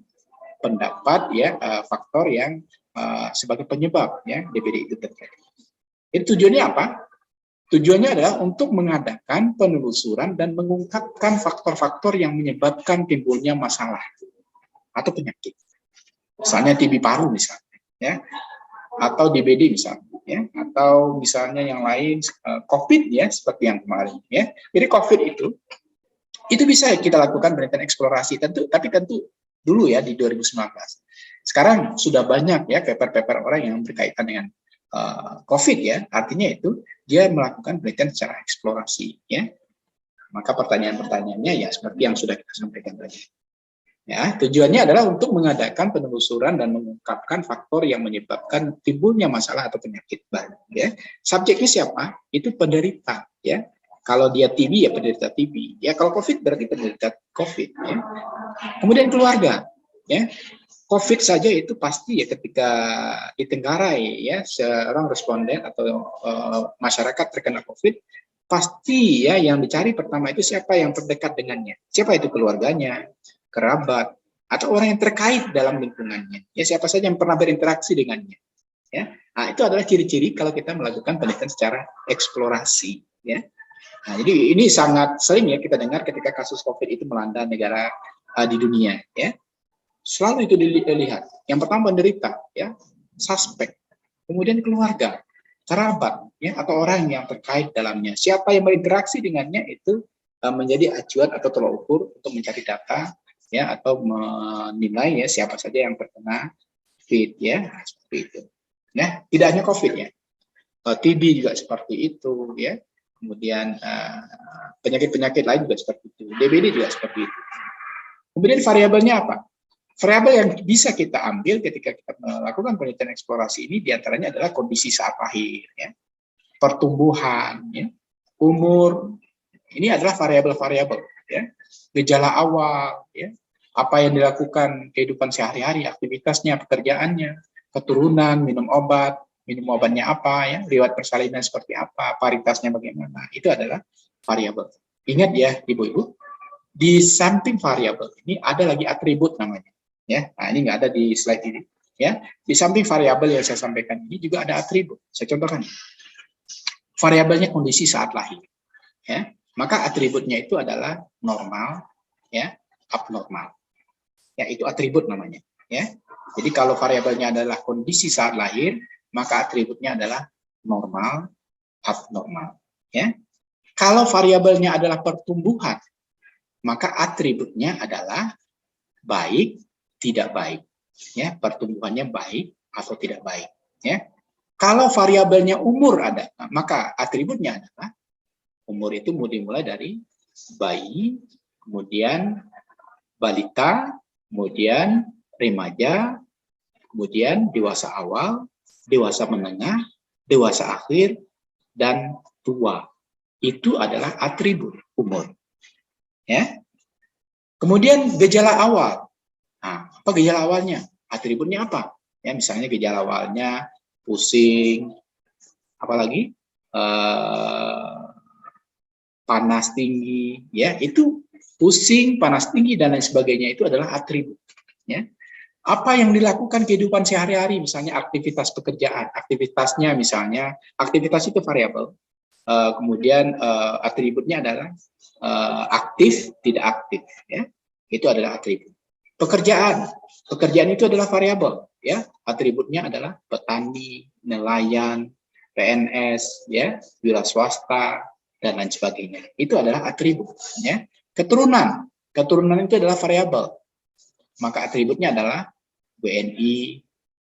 pendapat, ya, faktor yang sebagai penyebab, ya, DBD itu terjadi. Itu tujuannya apa? Tujuannya adalah untuk mengadakan penelusuran dan mengungkapkan faktor-faktor yang menyebabkan timbulnya masalah atau penyakit. Misalnya TB paru misalnya, ya, atau DBD misalnya, ya, atau misalnya yang lain COVID, ya, seperti yang kemarin, ya. Jadi COVID itu bisa kita lakukan penelitian eksplorasi, tapi tentu dulu, ya, di 2019. Sekarang sudah banyak, ya, paper-paper orang yang berkaitan dengan COVID ya, artinya itu dia melakukan penelitian secara eksplorasi ya. Maka pertanyaan-pertanyaannya ya seperti yang sudah kita sampaikan tadi. Ya, tujuannya adalah untuk mengadakan penelusuran dan mengungkapkan faktor yang menyebabkan timbulnya masalah atau penyakit baru. Ya, subjeknya siapa? Itu penderita. Ya, kalau dia TB ya penderita TB. Ya, kalau COVID berarti penderita COVID. Ya. Kemudian keluarga. Ya, COVID saja itu pasti ya ketika ditenggarai ya seorang responden atau masyarakat terkena COVID, pasti ya yang dicari pertama itu siapa yang terdekat dengannya. Siapa itu keluarganya, kerabat, atau orang yang terkait dalam lingkungannya. Ya siapa saja yang pernah berinteraksi dengannya. Ya, nah, itu adalah ciri-ciri kalau kita melakukan penelitian secara eksplorasi. Ya, nah, jadi ini sangat sering ya kita dengar ketika kasus COVID itu melanda negara di dunia. Ya, selalu itu dilihat. Yang pertama penderita, ya, suspek, kemudian keluarga, kerabat, ya, atau orang yang terkait dalamnya. Siapa yang berinteraksi dengannya itu menjadi acuan atau tolak ukur untuk mencari data, ya, atau menilai ya siapa saja yang terkena COVID, ya, seperti itu. Nah, tidak hanya COVID ya, TB juga seperti itu, ya. Kemudian penyakit-penyakit lain juga seperti itu, DBD juga seperti itu. Kemudian variabelnya apa? Variabel yang bisa kita ambil ketika kita melakukan penelitian eksplorasi ini diantaranya adalah kondisi saat lahir, ya, pertumbuhan, ya, umur. Ini adalah variabel-variabel, ya, gejala awal, ya, apa yang dilakukan kehidupan sehari-hari, aktivitasnya, pekerjaannya, keturunan, minum obatnya apa, ya, riwayat persalinan seperti apa, paritasnya bagaimana. Itu adalah variabel. Ingat ya, ibu-ibu, di samping variabel ini ada lagi atribut namanya. Ya, nah ini nggak ada di slide ini. Ya, di samping variabel yang saya sampaikan ini juga ada atribut. Saya contohkan. Variabelnya kondisi saat lahir. Ya, maka atributnya itu adalah normal, ya, abnormal. Ya, itu atribut namanya. Ya, jadi kalau variabelnya adalah kondisi saat lahir, maka atributnya adalah normal, abnormal. Ya, kalau variabelnya adalah pertumbuhan, maka atributnya adalah baik, tidak baik, ya, pertumbuhannya baik atau tidak baik, ya. Kalau variabelnya umur ada, maka atributnya adalah umur itu dimulai dari bayi, kemudian balita, kemudian remaja, kemudian dewasa awal, dewasa menengah, dewasa akhir, dan tua. Itu adalah atribut umur, ya. Kemudian gejala awal. Nah, apa gejala awalnya? Atributnya apa? Ya, misalnya gejala awalnya pusing, apalagi panas tinggi, ya, itu pusing, panas tinggi dan lain sebagainya itu adalah atribut. Ya. Apa yang dilakukan kehidupan sehari-hari, misalnya aktivitas pekerjaan, aktivitasnya misalnya, aktivitas itu variabel. Kemudian atributnya adalah aktif, tidak aktif, ya, itu adalah atribut. Pekerjaan itu adalah variabel, ya, atributnya adalah petani, nelayan, PNS, ya, wira swasta dan lain sebagainya. Itu adalah atribut, ya. Keturunan itu adalah variabel, maka atributnya adalah WNI,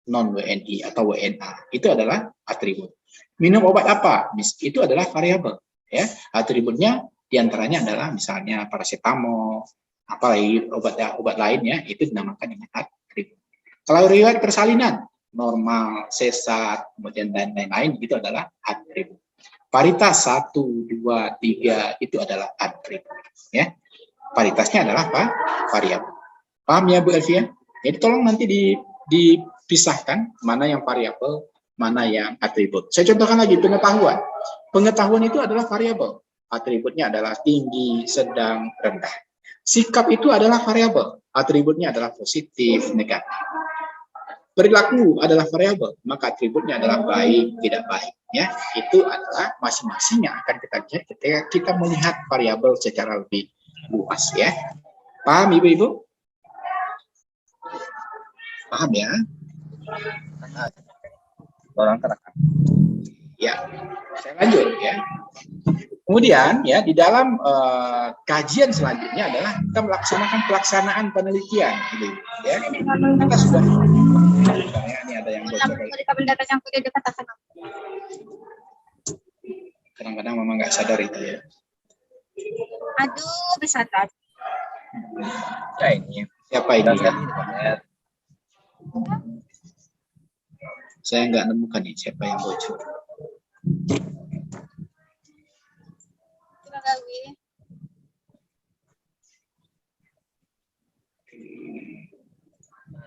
non WNI atau WNA. Itu adalah atribut. Minum obat apa? Itu adalah variabel, ya. Atributnya diantaranya adalah misalnya paracetamol, apalagi obat lainnya itu dinamakan dengan atribut. Kalau riwayat persalinan normal, sesat, kemudian dan lain-lain itu adalah atribut. Paritas 1, 2, 3 itu adalah atribut, ya. Paritasnya adalah apa? Variabel. Paham ya Bu Elvia? Jadi tolong nanti dipisahkan mana yang variabel, mana yang atribut. Saya contohkan lagi pengetahuan. Pengetahuan itu adalah variabel. Atributnya adalah tinggi, sedang, rendah. Sikap itu adalah variabel, atributnya adalah positif, negatif. Perilaku adalah variabel, maka atributnya adalah baik, tidak baik. Ya, itu adalah masing-masing yang akan kita lihat ketika kita melihat variabel secara lebih luas. Ya, paham ibu-ibu? Paham ya? Orang terekam. Ya, saya lanjut ya. Kemudian ya di dalam kajian selanjutnya adalah kita melaksanakan pelaksanaan penelitian, gitu, ya. Kita sudah, ini ada yang bocor. Kadang-kadang mama nggak sadar itu ya. Aduh, bisa tadi. Ya ini. Siapa ini? Kita lihat Net. Saya nggak nemukan nih siapa yang bocor.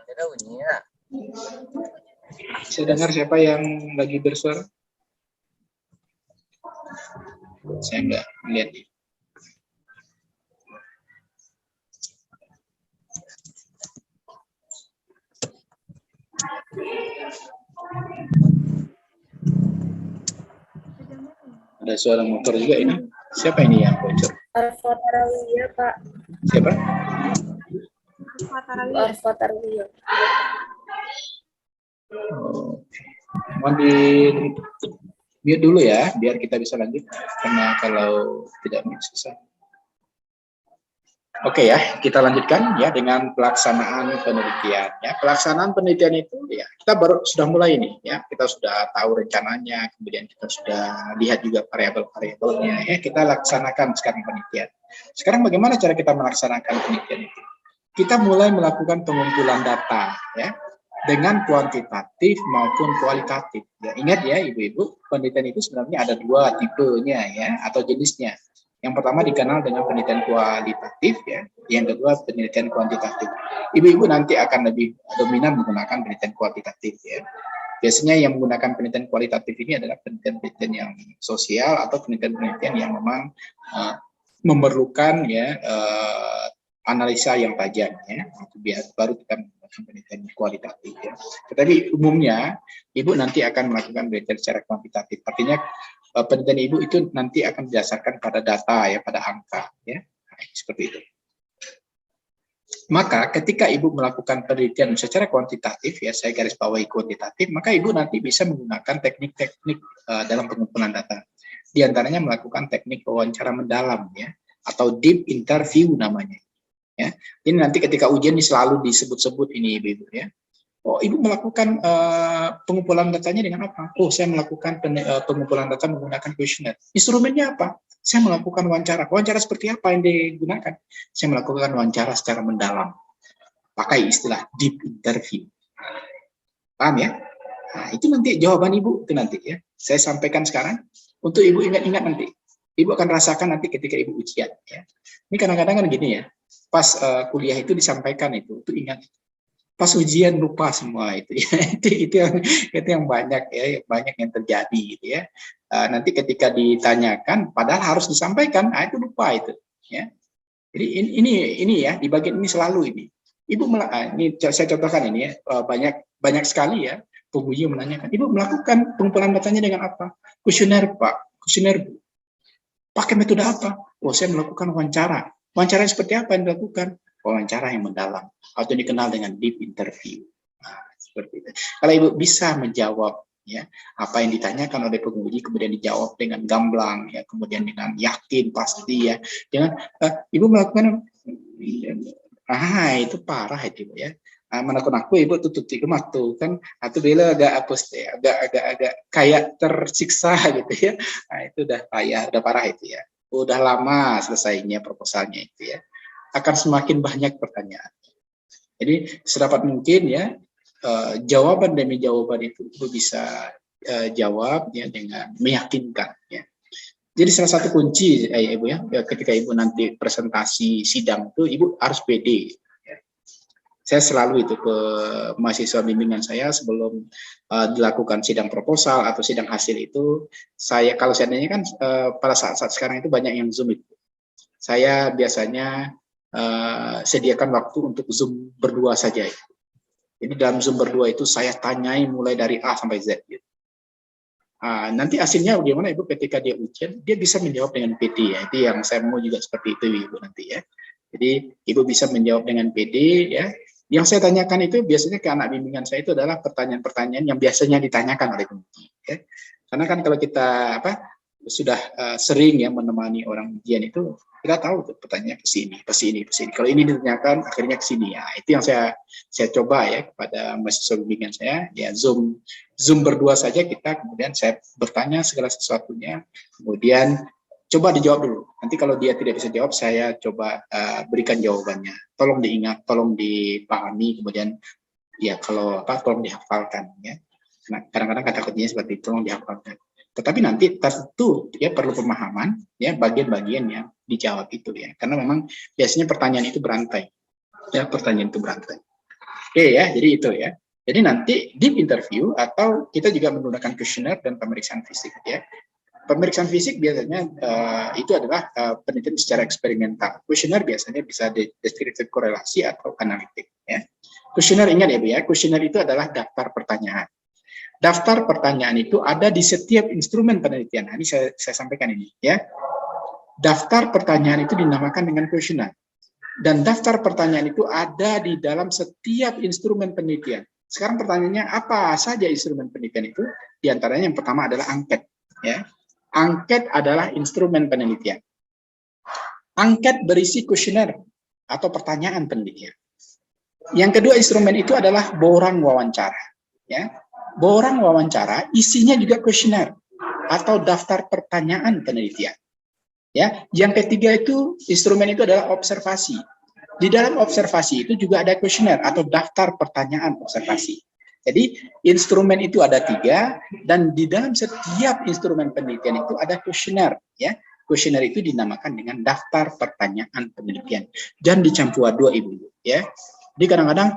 Kita bunyinya. Saya dengar siapa yang lagi bersuara? Saya nggak melihat. Ada suara motor juga ini. Siapa ini yang bocor? Arfa Tarawiyah, Pak. Siapa? Arfa Tarawiyah. Oh. Mohon di mute dulu ya, biar kita bisa lanjut. Karena kalau tidak susah. Oke ya, kita lanjutkan ya dengan pelaksanaan penelitian. Ya, pelaksanaan penelitian itu ya kita sudah mulai ini ya. Kita sudah tahu rencananya, kemudian kita sudah lihat juga variabel-variabelnya. Ya, kita laksanakan sekarang penelitian. Sekarang bagaimana cara kita melaksanakan penelitian itu? Kita mulai melakukan pengumpulan data ya dengan kuantitatif maupun kualitatif. Ya, ingat ya ibu-ibu, penelitian itu sebenarnya ada dua tipenya ya atau jenisnya. Yang pertama dikenal dengan penelitian kualitatif ya, yang kedua penelitian kuantitatif. Ibu-ibu nanti akan lebih dominan menggunakan penelitian kuantitatif ya. Biasanya yang menggunakan penelitian kualitatif ini adalah penelitian-penelitian yang sosial atau penelitian-penelitian yang memang memerlukan ya analisa yang tajam ya. Itu baru kita menggunakan penelitian kualitatif ya. Tetapi umumnya ibu nanti akan melakukan penelitian secara kuantitatif. Artinya penelitian ibu itu nanti akan berdasarkan pada data ya, pada angka ya, seperti itu. Maka ketika ibu melakukan penelitian secara kuantitatif ya, saya garis bawahi kuantitatif, maka ibu nanti bisa menggunakan teknik-teknik dalam pengumpulan data. Di antaranya melakukan teknik wawancara mendalam ya, atau deep interview namanya. Ya, ini nanti ketika ujian ini selalu disebut-sebut ini ibu-ibu ya. Oh, ibu melakukan pengumpulan datanya dengan apa? Oh, saya melakukan pengumpulan data menggunakan kuesioner. Instrumennya apa? Saya melakukan wawancara. Wawancara seperti apa yang digunakan? Saya melakukan wawancara secara mendalam. Pakai istilah deep interview. Paham ya? Nah, itu nanti jawaban ibu itu nanti ya. Saya sampaikan sekarang untuk ibu ingat-ingat nanti. Ibu akan rasakan nanti ketika ibu ujian. Ya. Ini kadang-kadang kan gini ya. Pas kuliah itu disampaikan itu ingat. Pas ujian lupa semua itu ya. itu yang banyak ya, banyak yang terjadi gitu ya. Nanti ketika ditanyakan padahal harus disampaikan, itu lupa itu ya. Jadi ini ya, di bagian ini selalu ini. Ibu ini saya contohkan ini ya, banyak sekali ya penguji menanyakan, Ibu melakukan pengumpulan datanya dengan apa? Kuesioner, Pak. Kuesioner, Bu. Pakai metode apa? Oh, saya melakukan wawancara. Wawancara seperti apa yang dilakukan? Wawancara yang mendalam atau dikenal dengan deep interview. Nah, seperti itu. Kalau ibu bisa menjawab ya apa yang ditanyakan oleh penguji kemudian dijawab dengan gamblang ya, kemudian dengan yakin pasti ya, dengan ibu melakukan itu parah itu ya. Menakut aku ibu tutup rumah tuh kan atau bela agak apus ya, agak kayak tersiksa gitu ya. Nah, itu udah payah, udah parah itu ya. Udah lama selesainya proposalnya itu ya. Akan semakin banyak pertanyaan. Jadi sedapat mungkin ya jawaban demi jawaban itu ibu bisa jawab ya dengan meyakinkan ya. Jadi salah satu kunci ibu ya ketika ibu nanti presentasi sidang itu ibu harus pede. Ya. Saya selalu itu ke mahasiswa bimbingan saya sebelum dilakukan sidang proposal atau sidang hasil itu saya kalau seandainya kan pada saat-saat sekarang itu banyak yang Zoom itu. Saya biasanya sediakan waktu untuk Zoom berdua saja. Jadi dalam Zoom berdua itu saya tanyai mulai dari A sampai Z. Gitu. Nanti hasilnya bagaimana Ibu ketika dia ujian, dia bisa menjawab dengan PD ya. Itu yang saya mau juga seperti itu Ibu nanti ya. Jadi Ibu bisa menjawab dengan PD ya. Yang saya tanyakan itu biasanya ke anak bimbingan saya itu adalah pertanyaan-pertanyaan yang biasanya ditanyakan oleh penguji. Ya. Karena kan kalau kita sudah sering ya menemani orang ujian itu Kita tahu tuh pertanyaan ke sini, ke sini, ke sini. Kalau ini ditanyakan akhirnya ke sini ya. Itu yang saya coba ya kepada mahasiswa bimbingan saya. Ya Zoom berdua saja kita, kemudian saya bertanya segala sesuatunya, kemudian coba dijawab dulu. Nanti kalau dia tidak bisa jawab, saya coba berikan jawabannya. Tolong diingat, tolong dipahami, kemudian ya kalau apa tolong dihafalkan ya. Nah, kadang-kadang kata kuncinya seperti itu, tolong dihafalkan. Tetapi nanti tentu ya perlu pemahaman ya bagian-bagian yang dijawab itu ya. Karena memang biasanya pertanyaan itu berantai. Ya, pertanyaan itu berantai. Oke ya, jadi itu ya. Jadi nanti deep interview atau kita juga menggunakan kuesioner dan pemeriksaan fisik ya. Pemeriksaan fisik biasanya itu adalah penelitian secara eksperimental. Kuesioner biasanya bisa deskriptif korelasi atau analitik ya. Kuesioner ingat ya Bu ya, kuesioner itu adalah daftar pertanyaan. Daftar pertanyaan itu ada di setiap instrumen penelitian. Nah, ini saya sampaikan ini ya. Daftar pertanyaan itu dinamakan dengan kuesioner. Dan daftar pertanyaan itu ada di dalam setiap instrumen penelitian. Sekarang pertanyaannya apa saja instrumen penelitian itu? Di antaranya yang pertama adalah angket ya. Angket adalah instrumen penelitian. Angket berisi kuesioner atau pertanyaan penelitian. Yang kedua instrumen itu adalah borang wawancara ya. Borang wawancara isinya juga kuesioner atau daftar pertanyaan penelitian. Ya, yang ketiga itu instrumen itu adalah observasi. Di dalam observasi itu juga ada kuesioner atau daftar pertanyaan observasi. Jadi instrumen itu ada 3 dan di dalam setiap instrumen penelitian itu ada kuesioner. Ya, kuesioner itu dinamakan dengan daftar pertanyaan penelitian. Jangan dicampur dua Ibu. Ya, jadi kadang-kadang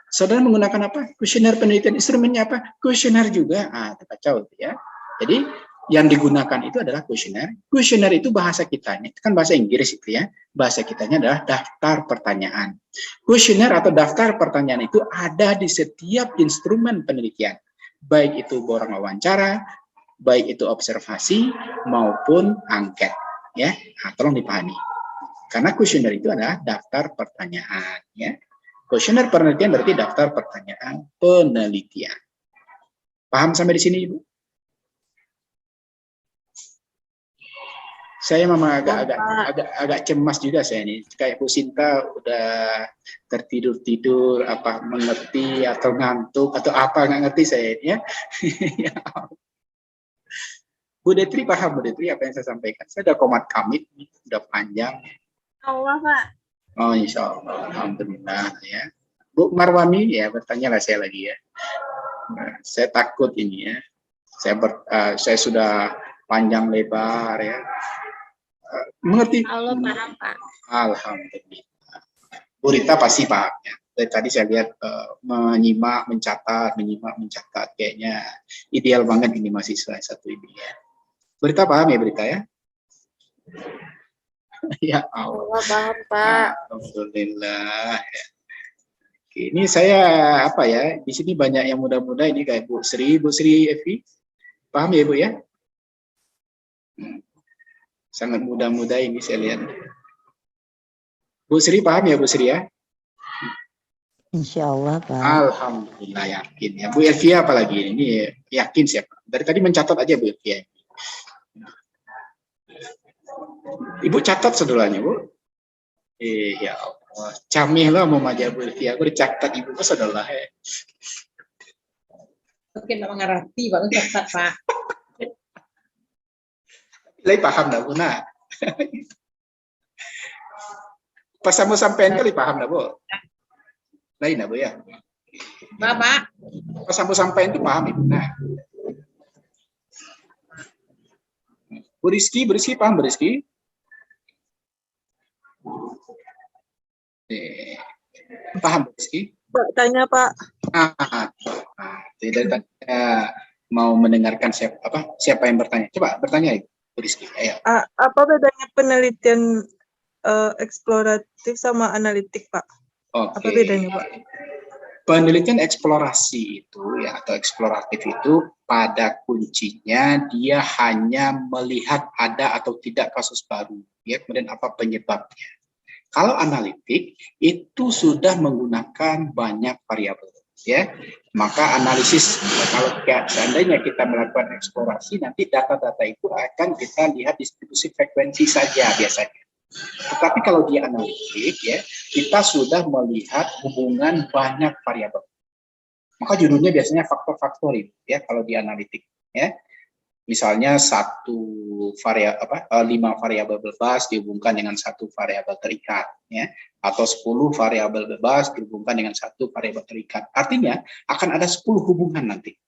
saudara menggunakan apa? Kuesioner penelitian, instrumennya apa? Kuesioner juga. Kacau ya. Jadi yang digunakan itu adalah kuesioner. Kuesioner itu bahasa kitanya, itu kan bahasa Inggris itu ya. Bahasa kitanya adalah daftar pertanyaan. Kuesioner atau daftar pertanyaan itu ada di setiap instrumen penelitian. Baik itu borang wawancara, baik itu observasi maupun angket ya. Tolong dipahami. Karena kuesioner itu adalah daftar pertanyaan ya. Kuesioner penelitian berarti daftar pertanyaan penelitian. Paham sampai di sini, Ibu? Saya memang agak cemas juga saya ini. Kayak Bu Sinta udah tertidur-tidur, apa mengerti atau ngantuk atau apa nggak ngerti saya ini ya. Bu Detri paham Bu Detri apa yang saya sampaikan? Saya udah komat kamit, udah panjang. Allah Pak. Oh, insya Allah, alhamdulillah ya. Bu Marwani ya bertanya lah saya lagi ya. Nah, saya takut ini ya. Saya sudah panjang lebar ya. Mengerti? Allah paham Pak. Alhamdulillah. Bu Rita pasti paham ya. Dari tadi saya lihat menyimak, mencatat, kayaknya ideal banget ini mahasiswa satu ini ya. Bu Rita paham ya Bu Rita ya? Ya Allah. Paham Pak. Alhamdulillah. Ya. Oke, ini saya apa ya? Di sini banyak yang muda-muda ini kayak Bu Sri Evi. Paham ya Bu ya? Sangat muda-muda ini saya lihat. Bu Sri paham ya Bu Sri ya? Insya Allah Pak. Alhamdulillah yakin ya. Bu Elvia apalagi ini yakin siapa? Dari tadi mencatat aja Bu Elvia. Ibu catat saudaranya Bu. Ya Allah, camih lah mau maja Bu Elvia. Aku dicatat Ibu ke saudara. Mungkin nggak mengerti Pak, catat Pak. Lai paham dah Bu nah. Pas kamu sampein kali paham dah Bu. Lain dah Bu ya. Bapak. Pas kamu sampein itu paham Ibu. Nah. Bu Rizky paham Bu Rizky? Paham Bu Rizky? Pak, tanya Pak. Tidak mau mendengarkan siapa yang bertanya. Coba bertanya Ibu Rizky. Ayo. Apa bedanya penelitian eksploratif sama analitik Pak? Oke. Apa bedanya Pak? Penelitian eksplorasi itu ya atau eksploratif itu pada kuncinya dia hanya melihat ada atau tidak kasus baru ya kemudian apa penyebabnya. Kalau analitik itu sudah menggunakan banyak variabel ya. Maka analisis kalau seandainya kita melakukan eksplorasi nanti data-data itu akan kita lihat distribusi frekuensi saja biasanya Tetapi kalau di analitik ya, kita sudah melihat hubungan banyak variabel. Maka judulnya biasanya faktor-faktor itu ya kalau di analitik ya. Misalnya lima variabel bebas dihubungkan dengan satu variabel terikat ya, atau 10 variabel bebas dihubungkan dengan satu variabel terikat. Artinya akan ada 10 hubungan nanti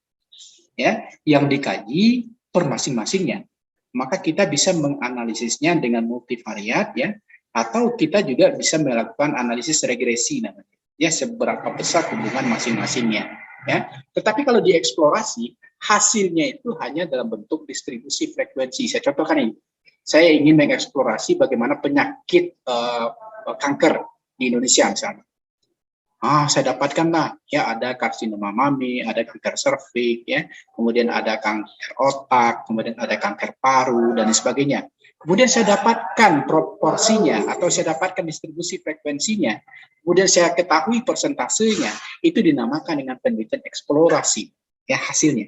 ya yang dikaji per masing-masingnya. Maka kita bisa menganalisisnya dengan multivariat ya, atau kita juga bisa melakukan analisis regresi namanya. Ya, seberapa besar hubungan masing-masingnya ya. Tetapi kalau dieksplorasi hasilnya itu hanya dalam bentuk distribusi frekuensi. Saya contohkan ini. Saya ingin mengeksplorasi bagaimana penyakit kanker di Indonesia misalnya. Saya dapatkan lah, ya ada karsinoma mami, ada kanker serviks, ya, kemudian ada kanker otak, kemudian ada kanker paru dan sebagainya. Kemudian saya dapatkan proporsinya atau saya dapatkan distribusi frekuensinya. Kemudian saya ketahui persentasenya, itu dinamakan dengan penelitian eksplorasi, ya hasilnya.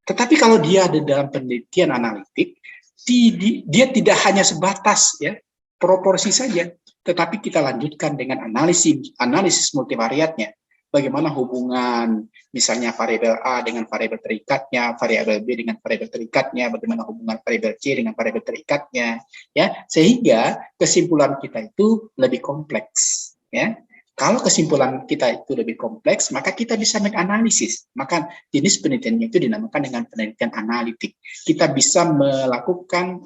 Tetapi kalau dia ada dalam penelitian analitik, dia tidak hanya sebatas ya proporsi saja, tetapi kita lanjutkan dengan analisis multivariatnya. Bagaimana hubungan misalnya variabel A dengan variabel terikatnya, variabel B dengan variabel terikatnya, bagaimana hubungan variabel C dengan variabel terikatnya, ya, sehingga kesimpulan kita itu lebih kompleks, ya. Kalau kesimpulan kita itu lebih kompleks, maka kita bisa menganalisis. Maka jenis penelitiannya itu dinamakan dengan penelitian analitik. Kita bisa melakukan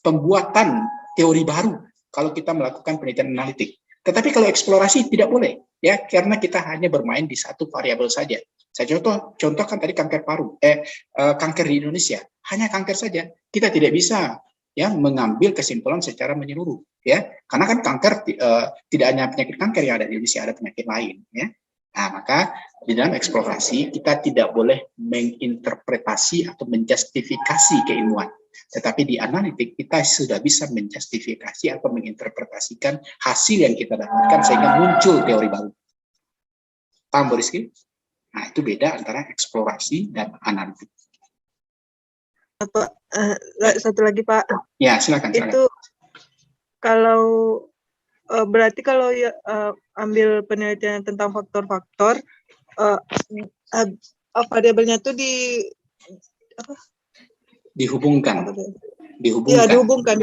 pembuatan teori baru kalau kita melakukan penelitian analitik. Tetapi kalau eksplorasi tidak boleh, ya, karena kita hanya bermain di satu variabel saja. Saya contohkan tadi kanker paru, kanker di Indonesia, hanya kanker saja. Kita tidak bisa ya mengambil kesimpulan secara menyeluruh, ya, karena kan kanker tidak hanya penyakit kanker yang ada di Indonesia, ada penyakit lain, ya. Nah, maka di dalam eksplorasi kita tidak boleh menginterpretasi atau menjustifikasi keilmuan, tetapi di analitik kita sudah bisa menjustifikasi atau menginterpretasikan hasil yang kita dapatkan sehingga muncul teori baru. Paham, Bu Rizky? Nah, itu beda antara eksplorasi dan analitik. Satu lagi Pak. Ya, silakan. Itu kalau berarti kalau ya, ambil penelitian tentang faktor-faktor, variabelnya tuh dihubungkan. Iya, dihubungkan.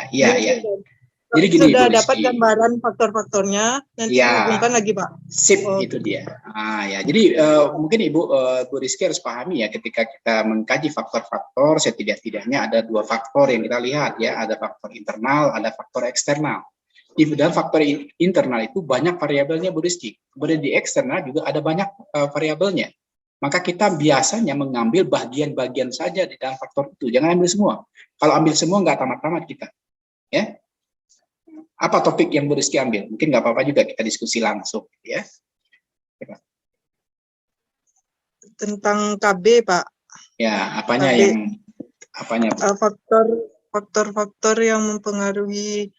Iya. Jadi gini, sudah Bu dapat Rizky, gambaran faktor-faktornya, nanti dihubungkan lagi Pak. Sip, itu dia. Ya. Jadi mungkin Bu Rizky harus pahami ya, ketika kita mengkaji faktor-faktor, setidak-tidaknya ada dua faktor yang kita lihat ya, ada faktor internal, ada faktor eksternal. Di dalam faktor internal itu banyak variabelnya, Bu Rizky. Kemudian di eksternal juga ada banyak variabelnya. Maka kita biasanya mengambil bagian-bagian saja di dalam faktor itu. Jangan ambil semua. Kalau ambil semua nggak tamat-tamat kita. Ya. Apa topik yang Bu Rizky ambil? Mungkin nggak apa-apa juga kita diskusi langsung, ya. Tentang KB, Pak. Ya, apanya KB. yang apanya? Faktor-faktor yang mempengaruhi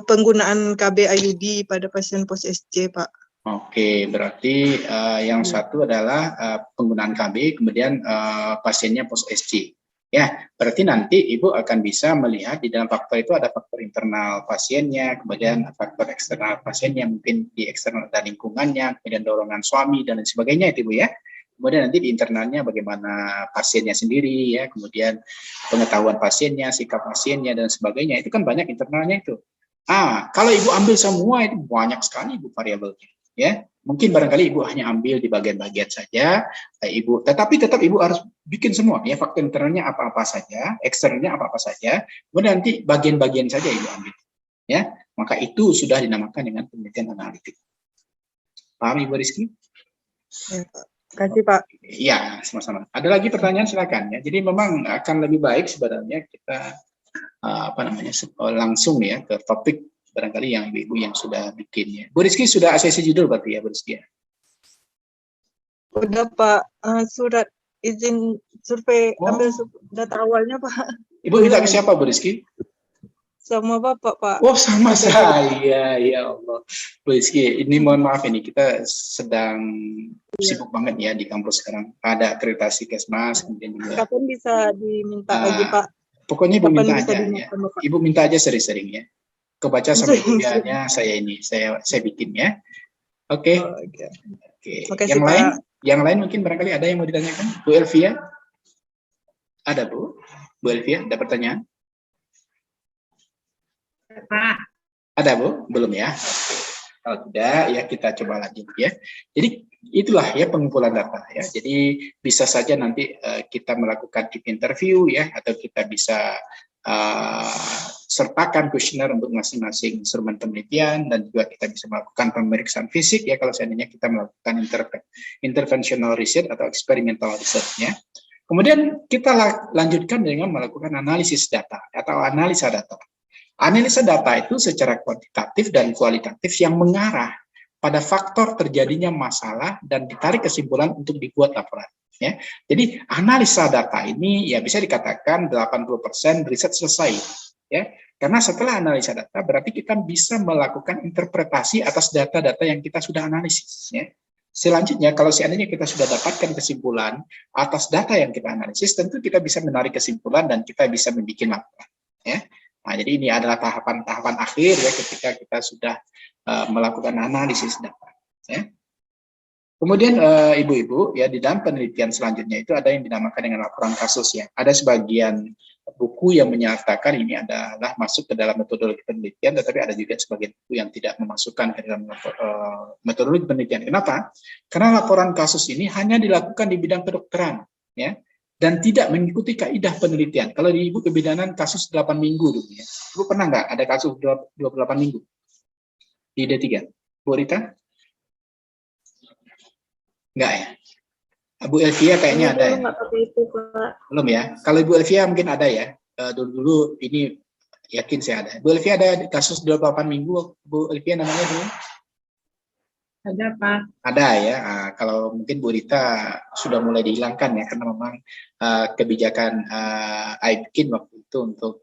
penggunaan KB IUD pada pasien post-SC, Pak. Oke, berarti yang satu adalah penggunaan KB, kemudian pasiennya post-SC. Ya, berarti nanti Ibu akan bisa melihat di dalam faktor itu ada faktor internal pasiennya, kemudian faktor eksternal pasiennya, mungkin di eksternal dan lingkungannya, kemudian dorongan suami dan lain sebagainya itu, Bu, ya. Kemudian nanti di internalnya bagaimana pasiennya sendiri, ya, kemudian pengetahuan pasiennya, sikap pasiennya dan sebagainya, itu kan banyak internalnya itu. Kalau Ibu ambil semua itu banyak sekali Ibu variabelnya, ya. Mungkin barangkali Ibu hanya ambil di bagian-bagian saja, Ibu, tetapi tetap Ibu harus bikin semua, ya, faktor internalnya apa-apa saja, eksternalnya apa-apa saja, kemudian nanti bagian-bagian saja Ibu ambil, ya, maka itu sudah dinamakan dengan penelitian analitik. Paham Ibu Rizky? Ya, kasih Pak. Ya, sama-sama. Ada lagi pertanyaan, silakan, ya. Jadi memang akan lebih baik sebenarnya kita langsung ya ke topik barangkali yang ibu-ibu yang sudah bikinnya. Bu Rizky sudah ACC judul berarti ya, Bu Rizky? Udah Pak, surat izin survei ambil data awalnya Pak. Ibu minta ke siapa, Bu Rizky? Sama Bapak Pak. Oh, sama saya, ya Allah. Bu Rizky, ini mohon maaf ini kita sedang sibuk banget ya di kampus sekarang. Ada akreditasi Kesmas, kemudian juga. Kapan bisa diminta lagi Pak? Pokoknya Ibu Kapan minta bisa aja ya. dimakan, Bapak? Ibu minta aja sering-sering ya. Kebaca sampai kuliahnya saya bikin ya. Oke. Oh, oke. Oke. Makasih, Yang Pak. lain? Yang lain mungkin barangkali ada yang mau ditanyakan? Bu Elvia? Ada Bu? Bu Elvia, ada pertanyaan? Pak. Ada Bu? Belum ya? Kalau tidak, ya kita coba lanjut ya. Jadi itulah ya pengumpulan data ya. Jadi bisa saja nanti kita melakukan deep interview ya, atau kita bisa sertakan kuesioner untuk masing-masing instrumen penelitian, dan juga kita bisa melakukan pemeriksaan fisik ya kalau seandainya kita melakukan interventional research atau experimental research ya. Kemudian kita lanjutkan dengan melakukan analisis data atau analisa data. Analisa data itu secara kuantitatif dan kualitatif yang mengarah pada faktor terjadinya masalah dan ditarik kesimpulan untuk dibuat laporan. Ya. Jadi analisa data ini ya bisa dikatakan 80% riset selesai. Ya. Karena setelah analisa data berarti kita bisa melakukan interpretasi atas data-data yang kita sudah analisis. Ya. Selanjutnya kalau seandainya kita sudah dapatkan kesimpulan atas data yang kita analisis, tentu kita bisa menarik kesimpulan dan kita bisa membuat laporan. Ya. Nah, jadi ini adalah tahapan-tahapan akhir ya ketika kita sudah melakukan analisis data. Ya. Kemudian ibu-ibu ya di dalam penelitian selanjutnya itu ada yang dinamakan dengan laporan kasus ya. Ada sebagian buku yang menyatakan ini adalah masuk ke dalam metodologi penelitian, tetapi ada juga sebagian buku yang tidak memasukkan ke dalam metodologi penelitian. Kenapa? Karena laporan kasus ini hanya dilakukan di bidang kedokteran ya. Dan tidak mengikuti kaidah penelitian. Kalau di Ibu kebidanan kasus 8 minggu dulu ya. Ibu pernah nggak ada kasus 28 minggu? Di D3? Bu Rita? Nggak ya? Bu Elvia kayaknya ada ya? Nggak pakai itu, Pak. Belum ya? Kalau Ibu Elvia mungkin ada ya? Dulu ini yakin saya ada. Bu Elvia ada kasus 28 minggu, Bu Elvia namanya dulu? Ada, Pak. Ada ya. Kalau mungkin Bu Rita sudah mulai dihilangkan ya, karena memang kebijakan AIPKIN waktu itu untuk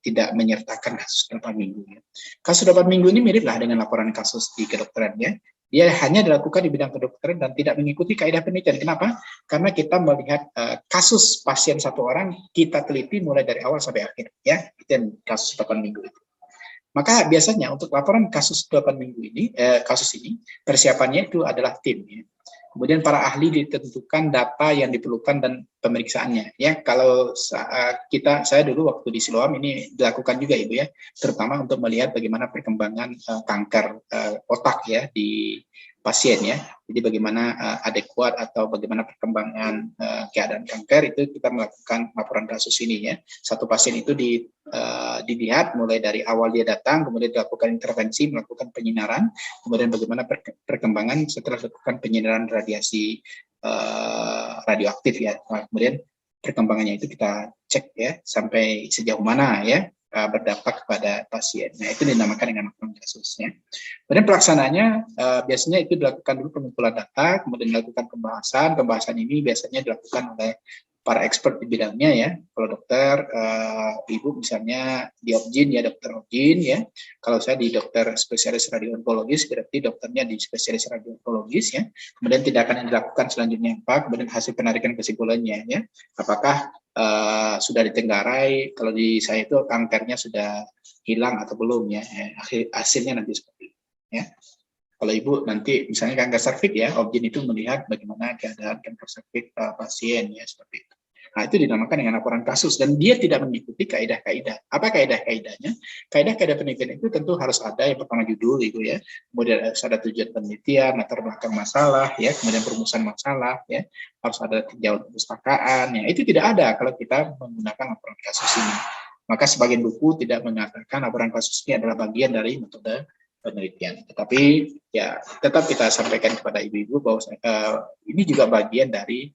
tidak menyertakan kasus 8 minggu. Ya. Kasus 8 minggu ini miriplah dengan laporan kasus di kedokteran ya. Dia hanya dilakukan di bidang kedokteran dan tidak mengikuti kaidah penelitian. Kenapa? Karena kita melihat kasus pasien satu orang, kita teliti mulai dari awal sampai akhir. Ya, itu yang kasus 8 minggu itu. Maka biasanya untuk laporan kasus 8 minggu ini, kasus ini, persiapannya itu adalah tim. Ya. Kemudian para ahli ditentukan data yang diperlukan dan pemeriksaannya. Ya, kalau saya dulu waktu di Siloam ini dilakukan juga Ibu ya, terutama untuk melihat bagaimana perkembangan kanker otak ya di pasien ya. Jadi bagaimana adekuat atau bagaimana perkembangan keadaan kanker itu kita melakukan laporan kasus ini ya. Satu pasien itu dilihat mulai dari awal dia datang, kemudian dilakukan intervensi, melakukan penyinaran, kemudian bagaimana perkembangan setelah dilakukan penyinaran radiasi radioaktif ya. Kemudian perkembangannya itu kita cek ya sampai sejauh mana ya berdampak kepada pasien. Nah, itu dinamakan dengan laporan kasusnya. Kemudian pelaksanaannya biasanya itu dilakukan dulu pengumpulan data, kemudian dilakukan pembahasan. Pembahasan ini biasanya dilakukan oleh para expert di bidangnya ya. Kalau dokter, Ibu misalnya di Obgyn ya, dokter Obgyn ya. Kalau saya di dokter spesialis radioonkologis, berarti dokternya di spesialis radioonkologis ya. Kemudian tindakan yang dilakukan selanjutnya apa? Kemudian hasil penarikan kesimpulannya ya. Apakah sudah ditenggarai? Kalau di saya itu kankernya sudah hilang atau belum ya? Hasilnya nanti seperti itu ya. Kalau Ibu nanti misalnya kanker serviks ya, Obgyn itu melihat bagaimana keadaan kanker serviks pasien ya seperti itu. Nah, itu dinamakan dengan laporan kasus dan dia tidak mengikuti kaidah-kaidah. Apa kaidah-kaidahnya? Kaidah-kaidah penelitian itu tentu harus ada yang pertama judul itu ya, kemudian harus ada tujuan penelitian, latar belakang masalah ya, kemudian perumusan masalah ya, harus ada tinjauan perpustakaan ya. Itu tidak ada kalau kita menggunakan laporan kasus ini. Maka sebagian buku tidak mengatakan laporan kasus ini adalah bagian dari metode penelitian. Tetapi ya tetap kita sampaikan kepada ibu-ibu bahwa ini juga bagian dari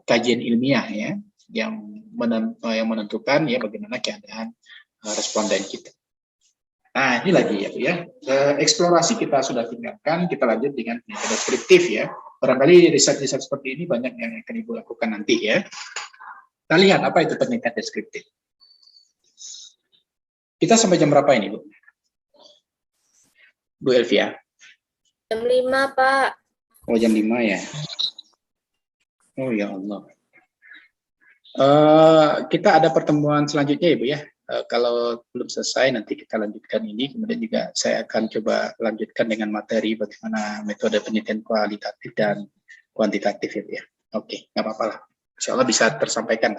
kajian ilmiah ya yang menentukan ya bagaimana keadaan responden kita. Nah, ini lagi ya Bu ya. Eksplorasi kita sudah tinggalkan, kita lanjut dengan metode deskriptif ya. Barangkali riset-riset seperti ini banyak yang akan Ibu lakukan nanti ya. Kita lihat apa itu penelitian deskriptif. Kita sampai jam berapa ini Bu? Bu Elvia? Jam 5, Pak. Oh, jam 5 ya. Oh ya Allah. Kita ada pertemuan selanjutnya Ibu ya. Kalau belum selesai nanti kita lanjutkan ini, kemudian juga saya akan coba lanjutkan dengan materi bagaimana metode penelitian kualitatif dan kuantitatif Ibu ya. Oke, nggak apa-apa lah. Insya Allah bisa tersampaikan.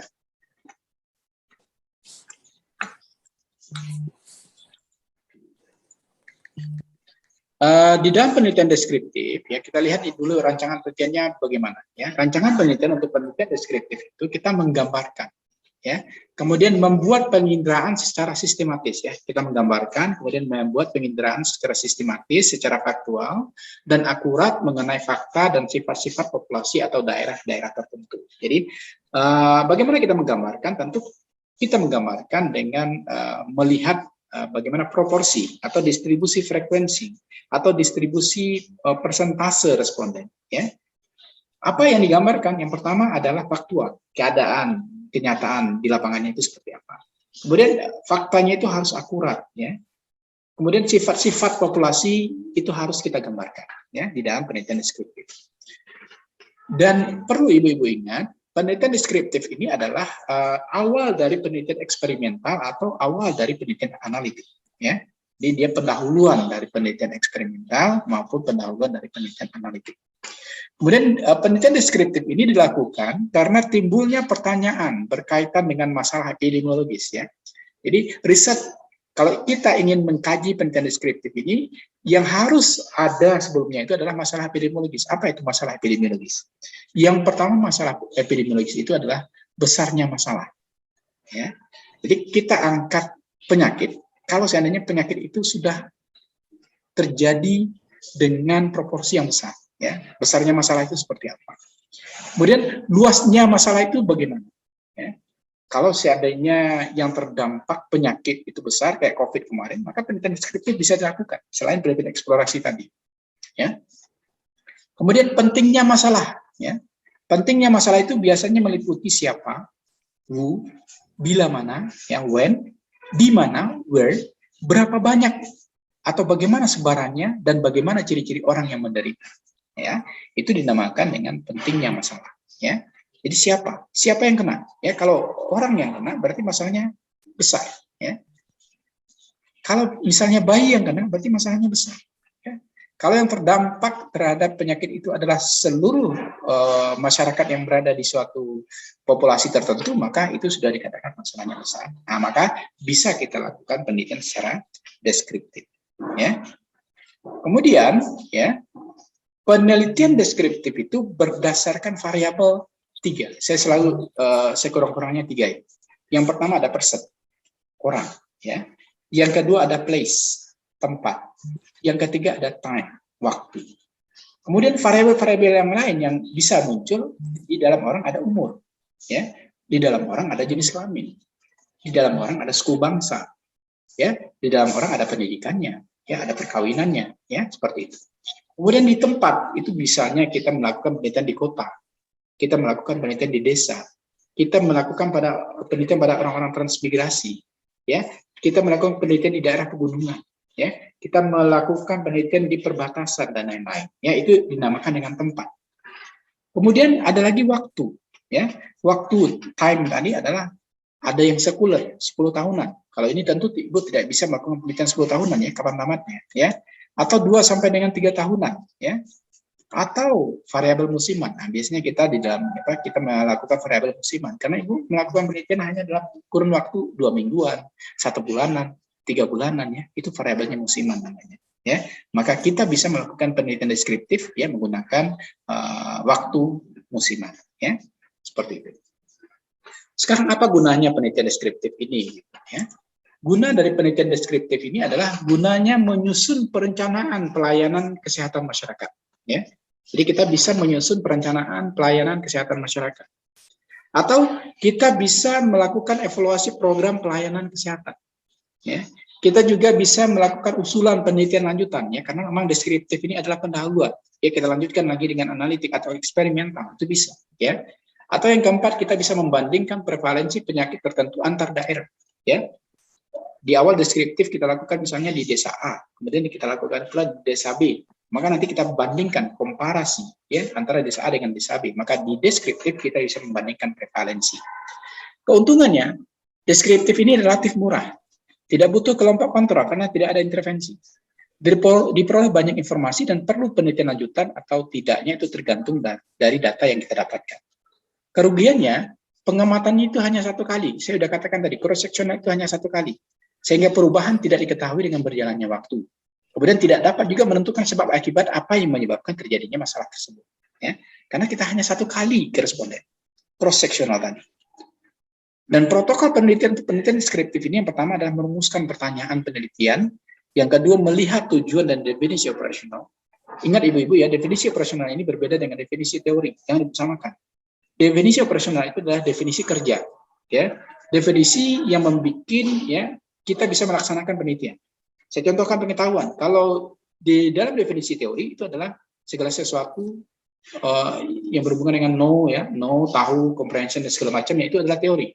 Di dalam penelitian deskriptif ya kita lihat dulu rancangan penelitiannya bagaimana ya. Rancangan penelitian untuk penelitian deskriptif itu kita menggambarkan ya, kemudian membuat penginderaan secara sistematis ya. Kita menggambarkan kemudian membuat penginderaan secara sistematis, secara faktual dan akurat mengenai fakta dan sifat-sifat populasi atau daerah-daerah tertentu. Jadi bagaimana kita menggambarkan? Tentu kita menggambarkan dengan melihat bagaimana proporsi atau distribusi frekuensi atau distribusi persentase responden ya. Apa yang digambarkan? Yang pertama adalah faktual, keadaan, kenyataan di lapangannya itu seperti apa. Kemudian faktanya itu harus akurat ya. Kemudian sifat-sifat populasi itu harus kita gambarkan ya di dalam penelitian deskriptif. Dan perlu ibu-ibu ingat, penelitian deskriptif ini adalah awal dari penelitian eksperimental atau awal dari penelitian analitik ya. Jadi dia pendahuluan dari penelitian eksperimental maupun pendahuluan dari penelitian analitik. Kemudian penelitian deskriptif ini dilakukan karena timbulnya pertanyaan berkaitan dengan masalah epidemiologis ya. Jadi riset, kalau kita ingin mengkaji penelitian deskriptif ini, yang harus ada sebelumnya itu adalah masalah epidemiologis. Apa itu masalah epidemiologis? Yang pertama masalah epidemiologis itu adalah besarnya masalah. Ya. Jadi kita angkat penyakit, kalau seandainya penyakit itu sudah terjadi dengan proporsi yang besar. Ya, besarnya masalah itu seperti apa? Kemudian luasnya masalah itu bagaimana? Ya. Kalau seandainya yang terdampak penyakit itu besar kayak COVID kemarin, maka penelitian deskriptif bisa dilakukan selain penelitian eksplorasi tadi. Ya. Kemudian pentingnya masalah. Ya. Pentingnya masalah itu biasanya meliputi siapa, who, bila mana, yang when, di mana, where, berapa banyak, atau bagaimana sebarannya dan bagaimana ciri-ciri orang yang menderita. Ya, itu dinamakan dengan pentingnya masalah ya. Jadi siapa yang kena ya? Kalau orang yang kena berarti masalahnya besar ya. Kalau misalnya bayi yang kena berarti masalahnya besar ya. Kalau yang terdampak terhadap penyakit itu adalah seluruh masyarakat yang berada di suatu populasi tertentu, maka itu sudah dikatakan masalahnya besar. Nah, maka bisa kita lakukan penelitian secara deskriptif ya. Kemudian ya, penelitian deskriptif itu berdasarkan variabel 3. Saya selalu sekurang-kurangnya 3. Yang pertama ada person, orang, ya. Yang kedua ada place, tempat. Yang ketiga ada time, waktu. Kemudian variabel-variabel yang lain yang bisa muncul di dalam orang ada umur, ya. Di dalam orang ada jenis kelamin. Di dalam orang ada suku bangsa, ya. Di dalam orang ada pendidikannya, ya, ada perkawinannya, ya, seperti itu. Kemudian di tempat, itu misalnya kita melakukan penelitian di kota, kita melakukan penelitian di desa, kita melakukan penelitian pada orang-orang transmigrasi, ya, kita melakukan penelitian di daerah pegunungan, ya, kita melakukan penelitian di perbatasan dan lain-lain, ya, itu dinamakan dengan tempat. Kemudian ada lagi waktu, ya, waktu time tadi adalah ada yang sekuler 10 tahunan. Kalau ini tentu Ibu tidak bisa melakukan penelitian 10 tahunan ya, kapan tamatnya, ya. Atau 2 sampai dengan 3 tahunan ya, atau variabel musiman. Nah, biasanya kita di dalam kita melakukan variabel musiman karena Ibu melakukan penelitian hanya dalam kurun waktu 2 mingguan, 1 bulanan, 3 bulanan ya, itu variabelnya musiman namanya ya. Maka kita bisa melakukan penelitian deskriptif ya menggunakan waktu musiman ya, seperti itu. Sekarang apa gunanya penelitian deskriptif ini ya? Guna dari penelitian deskriptif ini adalah gunanya menyusun perencanaan pelayanan kesehatan masyarakat. Ya. Jadi kita bisa menyusun perencanaan pelayanan kesehatan masyarakat. Atau kita bisa melakukan evaluasi program pelayanan kesehatan. Ya. Kita juga bisa melakukan usulan penelitian lanjutan, ya, karena memang deskriptif ini adalah pendahuluan. Ya, kita lanjutkan lagi dengan analitik atau eksperimental, itu bisa. Ya. Atau yang keempat, kita bisa membandingkan prevalensi penyakit tertentu antar daerah. Ya. Di awal deskriptif kita lakukan misalnya di desa A, kemudian kita lakukan pula di desa B. Maka nanti kita bandingkan komparasi ya antara desa A dengan desa B. Maka di deskriptif kita bisa membandingkan prevalensi. Keuntungannya, deskriptif ini relatif murah. Tidak butuh kelompok kontrol karena tidak ada intervensi. Diperoleh banyak informasi dan perlu penelitian lanjutan atau tidaknya itu tergantung dari data yang kita dapatkan. Kerugiannya, pengamatannya itu hanya satu kali. Saya sudah katakan tadi, cross-sectional itu hanya satu kali. Sehingga perubahan tidak diketahui dengan berjalannya waktu. Kemudian tidak dapat juga menentukan sebab akibat apa yang menyebabkan terjadinya masalah tersebut. Ya. Karena kita hanya satu kali koresponden, cross-sectional tadi. Dan protokol penelitian deskriptif ini yang pertama adalah merumuskan pertanyaan penelitian, yang kedua melihat tujuan dan definisi operasional. Ingat ibu-ibu ya, definisi operasional ini berbeda dengan definisi teori, jangan disamakan. Definisi operasional itu adalah definisi kerja, ya, definisi yang membuat ya kita bisa melaksanakan penelitian. Saya contohkan pengetahuan. Kalau di dalam definisi teori itu adalah segala sesuatu yang berhubungan dengan know, ya, know, tahu, comprehension dan segala macamnya itu adalah teori.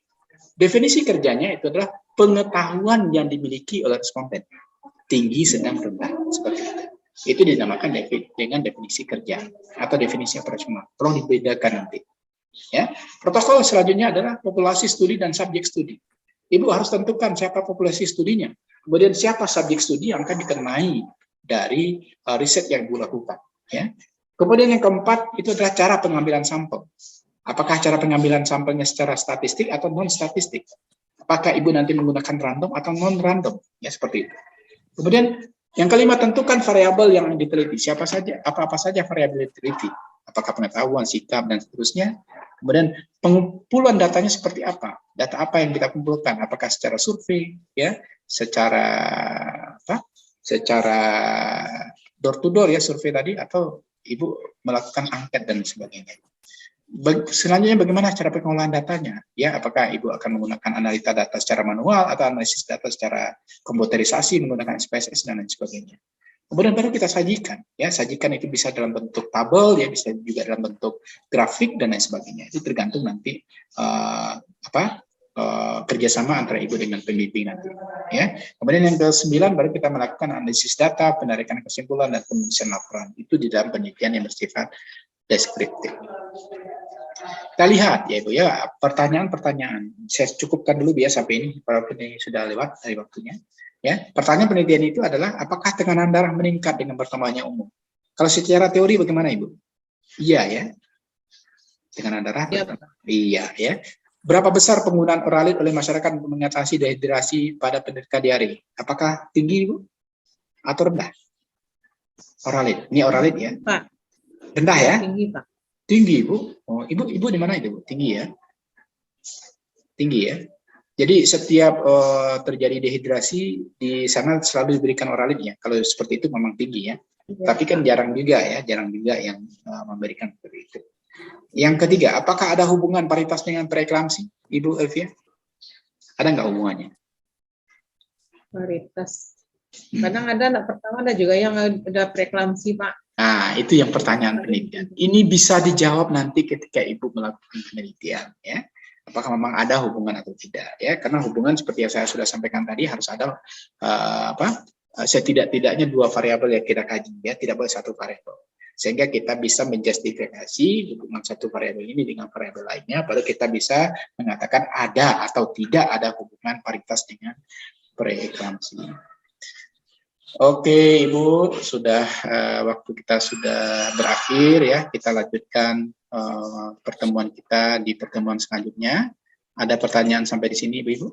Definisi kerjanya itu adalah pengetahuan yang dimiliki oleh responden, tinggi, sedang, rendah, seperti itu. Itu dinamakan dengan definisi kerja atau definisi operasional. Tolong dibedakan nanti. Ya, protokol selanjutnya adalah populasi studi dan subjek studi. Ibu harus tentukan siapa populasi studinya, kemudian siapa subjek studi yang akan dikenai dari riset yang Ibu lakukan. Ya. Kemudian yang keempat itu adalah cara pengambilan sampel. Apakah cara pengambilan sampelnya secara statistik atau non statistik? Apakah Ibu nanti menggunakan random atau non random? Ya seperti itu. Kemudian yang kelima, tentukan variabel yang diteliti. Siapa saja, apa-apa saja variabel yang diteliti. Apakah pengetahuan, sikap, dan seterusnya. Kemudian pengumpulan datanya seperti apa? Data apa yang kita kumpulkan? Apakah secara survei, ya, secara apa? Secara door to door ya survei tadi, atau Ibu melakukan angket dan sebagainya. Selanjutnya bagaimana cara pengolahan datanya? Ya, apakah Ibu akan menggunakan analisa data secara manual atau analisis data secara komputerisasi menggunakan SPSS dan lain sebagainya. Kemudian baru kita sajikan, ya, sajikan itu bisa dalam bentuk tabel, ya, bisa juga dalam bentuk grafik dan lain sebagainya. Itu tergantung nanti kerjasama antara Ibu dengan pembimbing nanti. Ya. Kemudian yang ke-9 baru kita melakukan analisis data, penarikan kesimpulan dan penulisan laporan. Itu di dalam penelitian yang bersifat deskriptif. Kita lihat ya Ibu ya, pertanyaan-pertanyaan. Saya cukupkan dulu ya sampai ini, walaupun ini sudah lewat dari waktunya. Ya, pertanyaan penelitian itu adalah apakah tekanan darah meningkat dengan bertambahnya umur? Kalau secara teori bagaimana Ibu? Iya ya. Tekanan darah bertambah. Iya ya. Berapa besar penggunaan Oralid oleh masyarakat untuk mengatasi dehidrasi pada penderita diare? Apakah tinggi Ibu atau rendah? Oralid. Ini Oralid ya. Pak. Rendah ya? Tinggi, Pak. Tinggi, Ibu. Oh, Ibu di mana itu, Bu? Tinggi ya? Tinggi ya? Jadi setiap terjadi dehidrasi di sana selalu diberikan Oralid ya. Kalau seperti itu memang tinggi ya. Tapi kan jarang juga yang memberikan seperti itu. Yang ketiga, apakah ada hubungan paritas dengan preeklamsi, Ibu Elvia? Ada nggak hubungannya? Paritas. Kadang ada, pertama ada juga yang ada preeklamsi, Pak. Nah, itu yang pertanyaan penelitian. Ini bisa dijawab nanti ketika Ibu melakukan penelitian, ya. Apakah memang ada hubungan atau tidak, ya? Karena hubungan seperti yang saya sudah sampaikan tadi harus ada setidak-tidaknya 2 variabel yang kita kaji, ya. Tidak boleh 1 variabel. Sehingga kita bisa menjustifikasi hubungan 1 variabel ini dengan variabel lainnya, baru kita bisa mengatakan ada atau tidak ada hubungan paritas dengan preeklamsi. Oke, Ibu, sudah waktu kita sudah berakhir ya. Kita lanjutkan pertemuan kita di pertemuan selanjutnya. Ada pertanyaan sampai di sini, Ibu?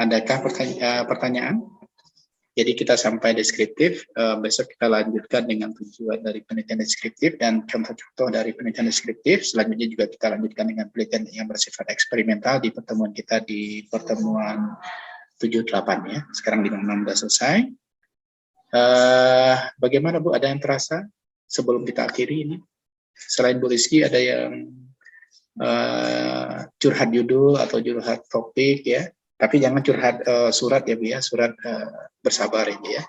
Adakah pertanyaan? Jadi kita sampai deskriptif. Besok kita lanjutkan dengan tujuan dari penelitian deskriptif dan contoh-contoh dari penelitian deskriptif. Selanjutnya juga kita lanjutkan dengan penelitian yang bersifat eksperimental di pertemuan kita di pertemuan 7-8 ya. Sekarang di 6 sudah selesai. Bagaimana Bu? Ada yang terasa sebelum kita akhiri ini? Selain Bu Rizky, ada yang curhat judul atau curhat topik ya? Tapi jangan curhat surat ya Bu ya. Surat bersabar ini ya.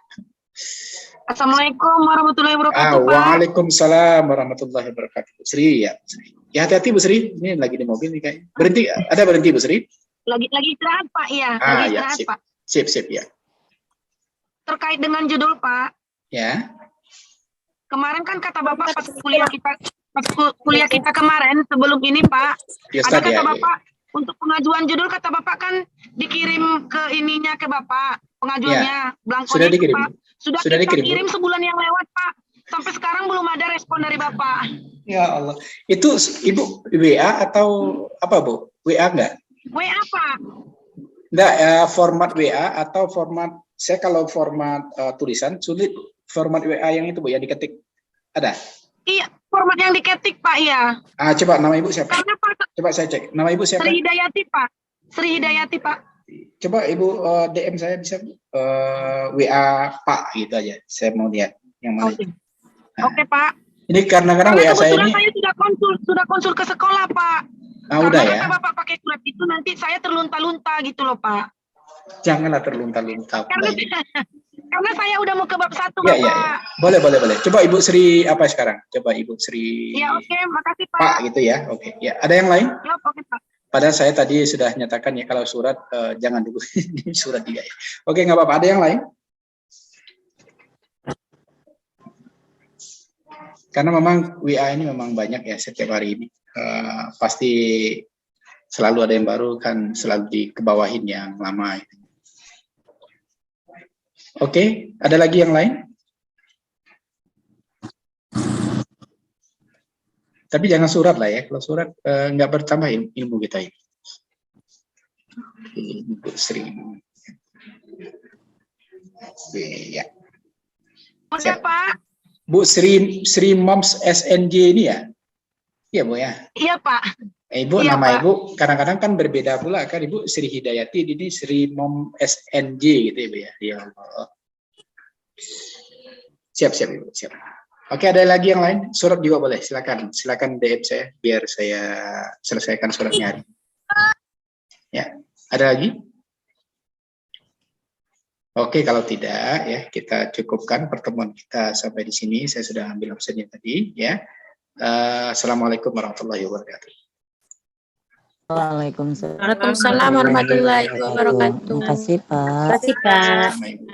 Assalamualaikum warahmatullahi wabarakatuh, Pak. Waalaikumsalam warahmatullahi wabarakatuh. Bu Sri ya. Ya hati-hati Bu Sri. Ini lagi di mobil nih kayaknya. Berhenti. Ada berhenti Bu Sri? Lagi istirahat, Pak, ya. Ya, Lagi istirahat, sip. Pak. Sip ya. Terkait dengan judul, Pak. Ya. Kemarin kan kata Bapak pas kuliah kita pas kuliah kita kemarin sebelum ini Pak, Ya, ada Ustaz, kata ya. Bapak untuk pengajuan judul kata Bapak kan dikirim ke ininya ke Bapak pengajuannya belangkonya Sudah itu, dikirim. Pak. Sudah Sudah kita dikirim, Bu? kirim sebulan yang lewat Pak. Sampai sekarang belum ada respon dari Bapak. Ya Allah. Itu Ibu WA atau apa, Bu? WA enggak? WA Pak. Enggak, format WA atau format, saya kalau format tulisan sulit, format WA yang itu, Bu, yang diketik. Ada? Iya, format yang diketik Pak ya. Coba nama Ibu siapa? Karena Pak Coba saya cek. Nama Ibu siapa? Sri Hidayati Pak. Sri Hidayati Pak. Coba Ibu DM saya bisa, Bu? WA Pak gitu aja. Saya mau lihat yang mana. Oke. Nah, Oke Pak. ini kadang-kadang Karena WA saya kebetulan ini, saya sudah konsul ke sekolah Pak. udah Karena ya. kata Bapak pakai surat itu nanti saya terlunta-lunta gitu loh Pak. Janganlah terlunta-lunta. Karena saya udah mau ke bab 1 Ya, Bapak. ya, ya. Boleh. Coba Ibu Sri apa sekarang? Coba Ibu Sri Ya oke, makasih Pak. Pak gitu ya. Oke. Ya, ada yang lain? Ya, oke Pak. Padahal saya tadi sudah nyatakan ya kalau surat jangan dulu. Ini surat juga ya. Oke, nggak apa-apa. Ada yang lain? Karena memang WA ini memang banyak ya setiap hari ini. Pasti selalu ada yang baru kan, selalu dikebawahin yang lama. Oke, ada lagi yang lain? Tapi jangan surat lah ya. Kalau surat nggak bertambah ilmu kita ini. Ibu Sri. Oke, ya. Udah Pak. Bu Sri Moms SNJ ini ya? Iya Bu ya. Iya Pak. Ibu, Iya, nama Pak. Ibu kadang-kadang kan berbeda pula kan, Ibu Sri Hidayati, ini Sri Mom SNJ gitu ya Bu ya. Ya Allah. Siap Ibu, siap. Oke, ada lagi yang lain? Surat juga boleh, silakan DM saya biar saya selesaikan suratnya hari. Ya, ada lagi? Oke, kalau tidak ya kita cukupkan pertemuan kita sampai di sini. Saya sudah ambil absennya tadi ya. Assalamualaikum warahmatullahi wabarakatuh. Waalaikumsalam. Waalaikumsalam warahmatullahi wabarakatuh. Terima kasih, Pak. Terima kasih Pak. Sama Ibu.